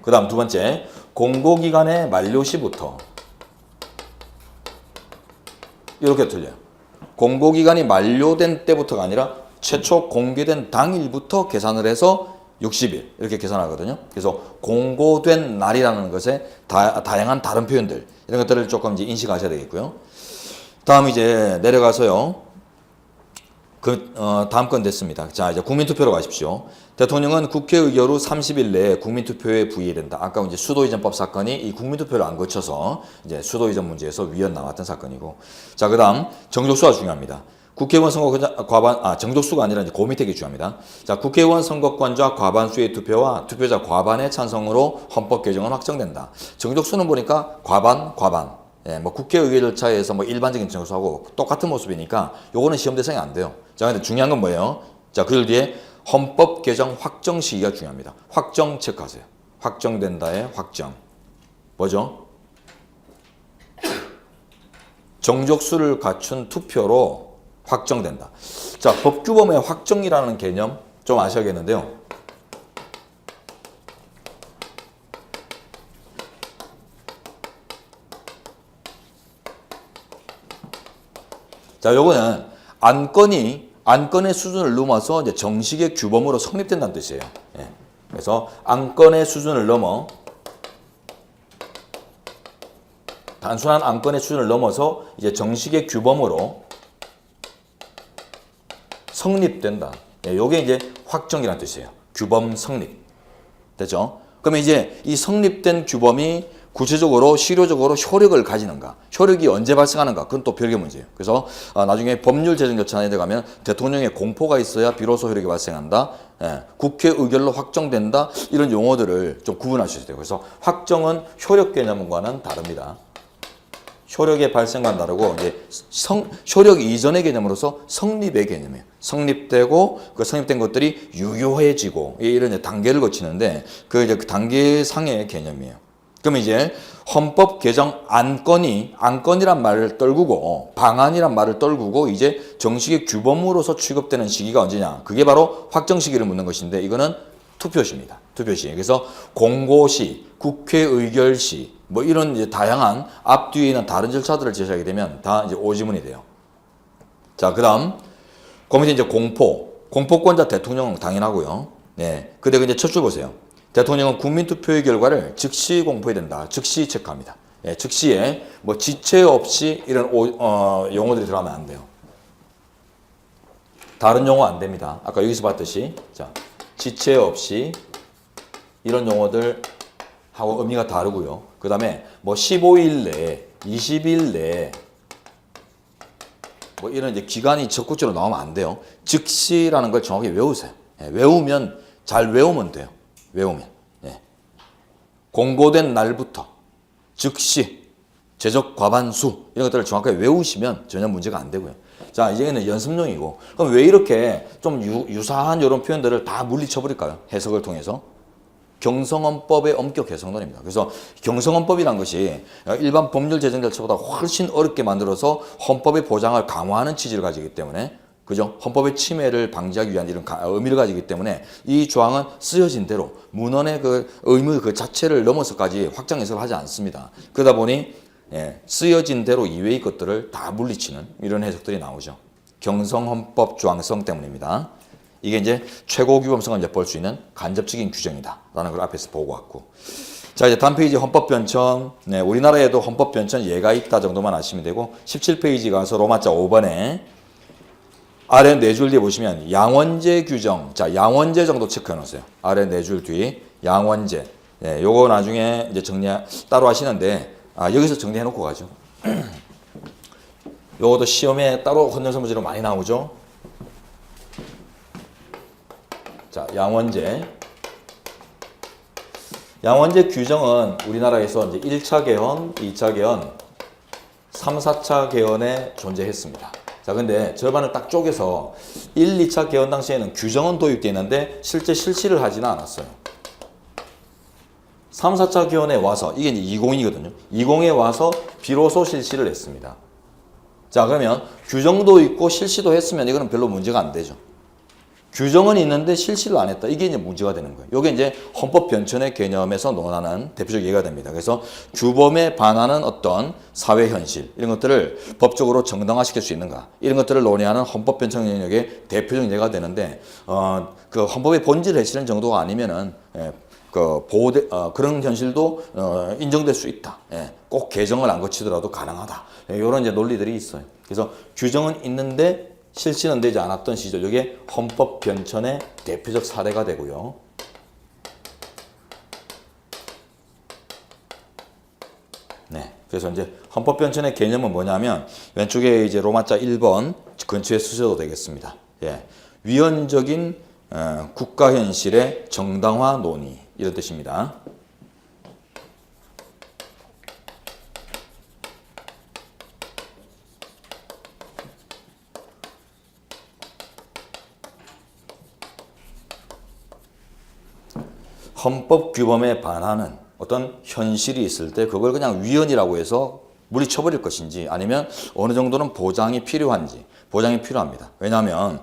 그 다음 두 번째, 공고기간의 만료시부터. 이렇게 틀려요. 공고기간이 만료된 때부터가 아니라 최초 공개된 당일부터 계산을 해서 60일 이렇게 계산하거든요. 그래서 공고된 날이라는 것에 다양한 다른 표현들 이런 것들을 조금 이제 인식하셔야 되겠고요. 다음 이제 내려가서요. 다음 건 됐습니다. 자, 이제 국민투표로 가십시오. 대통령은 국회의결 후 30일 내에 국민투표에 부의해야 된다. 아까 이제 수도이전법 사건이 이 국민투표를 안 거쳐서 이제 수도이전 문제에서 위헌 나왔던 사건이고. 자, 그 다음 정족수가 중요합니다. 국회의원 선거권자 과반, 정족수가 아니라 이제 그 밑에 게 중요합니다. 자, 국회의원 선거권자 과반수의 투표와 투표자 과반의 찬성으로 헌법 개정은 확정된다. 정족수는 보니까 과반. 국회의회 절차에서 일반적인 정족수하고 똑같은 모습이니까 요거는 시험 대상이 안 돼요. 자, 근데 중요한 건 뭐예요? 자, 그 뒤에 헌법 개정 확정 시기가 중요합니다. 확정 체크하세요. 확정된다의 확정. 뭐죠? 정족수를 갖춘 투표로 확정된다. 자, 법규범의 확정이라는 개념 좀 아셔야겠는데요. 자, 요거는 안건의 수준을 넘어서 이제 정식의 규범으로 성립된다는 뜻이에요. 예. 그래서 안건의 수준을 넘어 단순한 안건의 수준을 넘어서 이제 정식의 규범으로 성립된다. 예, 요게 이제 확정이라는 뜻이에요. 규범 성립. 됐죠? 그러면 이제 이 성립된 규범이 구체적으로 실효적으로 효력을 가지는가, 효력이 언제 발생하는가, 그건 또 별개 문제예요. 그래서 나중에 법률 제정 절차에 들어가면 대통령의 공포가 있어야 비로소 효력이 발생한다, 예, 국회 의결로 확정된다, 이런 용어들을 좀 구분할 수 있어요. 그래서 확정은 효력 개념과는 다릅니다. 효력의 발생과는 다르고 이제 효력 이전의 개념으로서 성립의 개념이에요. 성립되고 그 성립된 것들이 유효해지고 이런 이제 단계를 거치는데 그 이제 그 단계상의 개념이에요. 그럼 이제 헌법 개정 안건이란 말을 떨구고 방안이란 말을 떨구고 이제 정식의 규범으로서 취급되는 시기가 언제냐? 그게 바로 확정 시기를 묻는 것인데 이거는 투표시입니다. 투표시. 그래서 공고시, 국회 의결시 뭐 이런 이제 다양한 앞뒤에 있는 다른 절차들을 제시하게 되면 다 이제 오지문이 돼요. 자, 그다음 그 밑에 이제 공포권자 대통령은 당연하고요. 네. 근데 이제 첫 줄 보세요. 대통령은 국민투표의 결과를 즉시 공포해야 된다. 즉시 체크합니다. 예, 즉시에 뭐 지체 없이 이런 용어들이 들어가면 안 돼요. 다른 용어 안 됩니다. 아까 여기서 봤듯이 자, 지체 없이 이런 용어들 하고 의미가 다르고요. 그 다음에 뭐 15일 내에 20일 내에 뭐 이런 이제 기간이 적극적으로 나오면 안 돼요. 즉시라는 걸 정확히 외우세요. 예, 외우면 잘 외우면 돼요. 외우면. 예. 공고된 날부터 즉시 제적 과반수 이런 것들을 정확하게 외우시면 전혀 문제가 안 되고요. 자, 이제는 연습용이고 그럼 왜 이렇게 좀 유사한 이런 표현들을 다 물리쳐버릴까요? 해석을 통해서. 경성헌법의 엄격 개성론입니다. 그래서 경성헌법이란 것이 일반 법률 제정 절차보다 훨씬 어렵게 만들어서 헌법의 보장을 강화하는 취지를 가지기 때문에 그죠? 헌법의 침해를 방지하기 위한 이런 의미를 가지기 때문에 이 조항은 쓰여진 대로 문헌의 그 의무 그 자체를 넘어서까지 확장 해석을 하지 않습니다. 그러다 보니 쓰여진 대로 이외의 것들을 다 물리치는 이런 해석들이 나오죠. 경성헌법 조항성 때문입니다. 이게 이제 최고 규범성을 이제 볼 수 있는 간접적인 규정이다라는 걸 앞에서 보고 왔고. 자, 이제 다음 페이지 헌법 변천. 네, 우리나라에도 헌법 변천 예가 있다 정도만 아시면 되고 17페이지 가서 로마자 5번에 아래 네 줄 뒤에 보시면 양원제 규정. 자, 양원제 정도 체크해 놓으세요. 아래 네 줄 뒤 양원제. 네, 요거 나중에 이제 따로 하시는데 여기서 정리해 놓고 가죠. 요것도 시험에 따로 헌정사 문제로 많이 나오죠. 자, 양원제. 양원제 규정은 우리나라에서 이제 1차 개헌, 2차 개헌, 3, 4차 개헌에 존재했습니다. 자, 근데 절반을 딱 쪼개서 1, 2차 개헌 당시에는 규정은 도입되어 있는데 실제 실시를 하지는 않았어요. 3, 4차 개헌에 와서 이게 이제 20이거든요. 20에 와서 비로소 실시를 했습니다. 자, 그러면 규정도 있고 실시도 했으면 이거는 별로 문제가 안 되죠. 규정은 있는데 실시를 안 했다. 이게 이제 문제가 되는 거예요. 이게 이제 헌법 변천의 개념에서 논하는 대표적 예가 됩니다. 그래서 규범에 반하는 어떤 사회 현실 이런 것들을 법적으로 정당화시킬 수 있는가 이런 것들을 논의하는 헌법 변천 영역의 대표적 예가 되는데 그 헌법의 본질을 해치는 정도가 아니면은 그런 현실도 인정될 수 있다. 꼭 개정을 안 거치더라도 가능하다. 이런 이제 논리들이 있어요. 그래서 규정은 있는데 실시는 되지 않았던 시절, 이게 헌법 변천의 대표적 사례가 되고요. 네, 그래서 이제 헌법 변천의 개념은 뭐냐면 왼쪽에 이제 로마자 1번 근처에 쓰셔도 되겠습니다. 예, 위헌적인 국가 현실의 정당화 논의 이런 뜻입니다. 헌법 규범에 반하는 어떤 현실이 있을 때 그걸 그냥 위헌이라고 해서 물리쳐버릴 것인지 아니면 어느 정도는 보장이 필요한지 보장이 필요합니다. 왜냐하면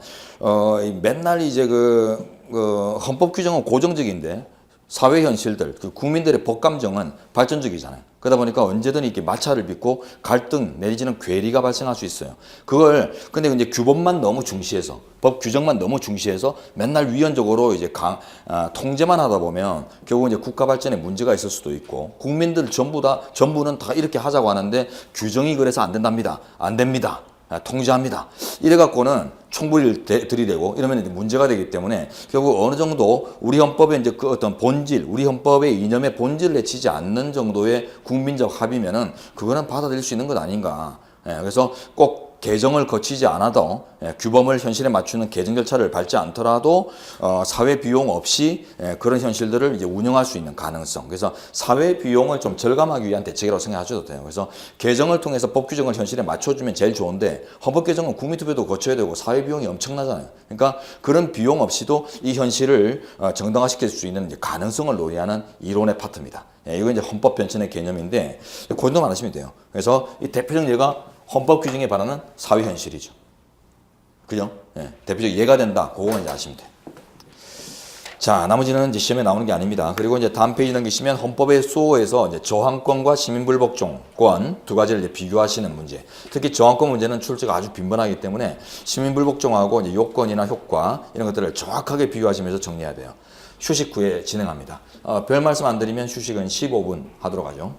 맨날 이제 그 헌법 규정은 고정적인데 사회 현실들, 그 국민들의 법 감정은 발전적이잖아요. 그러다 보니까 언제든 이렇게 마찰을 빚고 갈등 내지는 괴리가 발생할 수 있어요. 그걸 근데 이제 규범만 너무 중시해서 법 규정만 너무 중시해서 맨날 위헌적으로 이제 통제만 하다 보면 결국 이제 국가 발전에 문제가 있을 수도 있고 국민들 전부는 다 이렇게 하자고 하는데 규정이 그래서 안 된답니다. 안 됩니다. 통제합니다. 이래 갖고는 총불을 들이대고 이러면 이제 문제가 되기 때문에 결국 어느 정도 우리 헌법의 이제 그 어떤 본질, 우리 헌법의 이념의 본질을 해치지 않는 정도의 국민적 합의면은 그거는 받아들일 수 있는 것 아닌가. 그래서 꼭 개정을 거치지 않아도 규범을 현실에 맞추는 개정 절차를 밟지 않더라도 사회 비용 없이 그런 현실들을 이제 운영할 수 있는 가능성. 그래서 사회 비용을 좀 절감하기 위한 대책이라고 생각하셔도 돼요. 그래서 개정을 통해서 법 규정을 현실에 맞춰주면 제일 좋은데 헌법 개정은 국민투표도 거쳐야 되고 사회 비용이 엄청나잖아요. 그러니까 그런 비용 없이도 이 현실을 정당화시킬 수 있는 이제 가능성을 논의하는 이론의 파트입니다. 이거 이제 헌법 변천의 개념인데 고정만 하시면 돼요. 그래서 이 대표적 예가 헌법 규정에 반하는 사회 현실이죠. 그죠? 대표적 예가 된다. 그거만 이제 아시면 돼요. 자, 나머지는 이제 시험에 나오는 게 아닙니다. 그리고 이제 다음 페이지 넘기시면 헌법의 수호에서 이제 저항권과 시민불복종권 두 가지를 이제 비교하시는 문제. 특히 저항권 문제는 출제가 아주 빈번하기 때문에 시민불복종하고 이제 요건이나 효과 이런 것들을 정확하게 비교하시면서 정리해야 돼요. 휴식 후에 진행합니다. 별 말씀 안 드리면 휴식은 15분 하도록 하죠.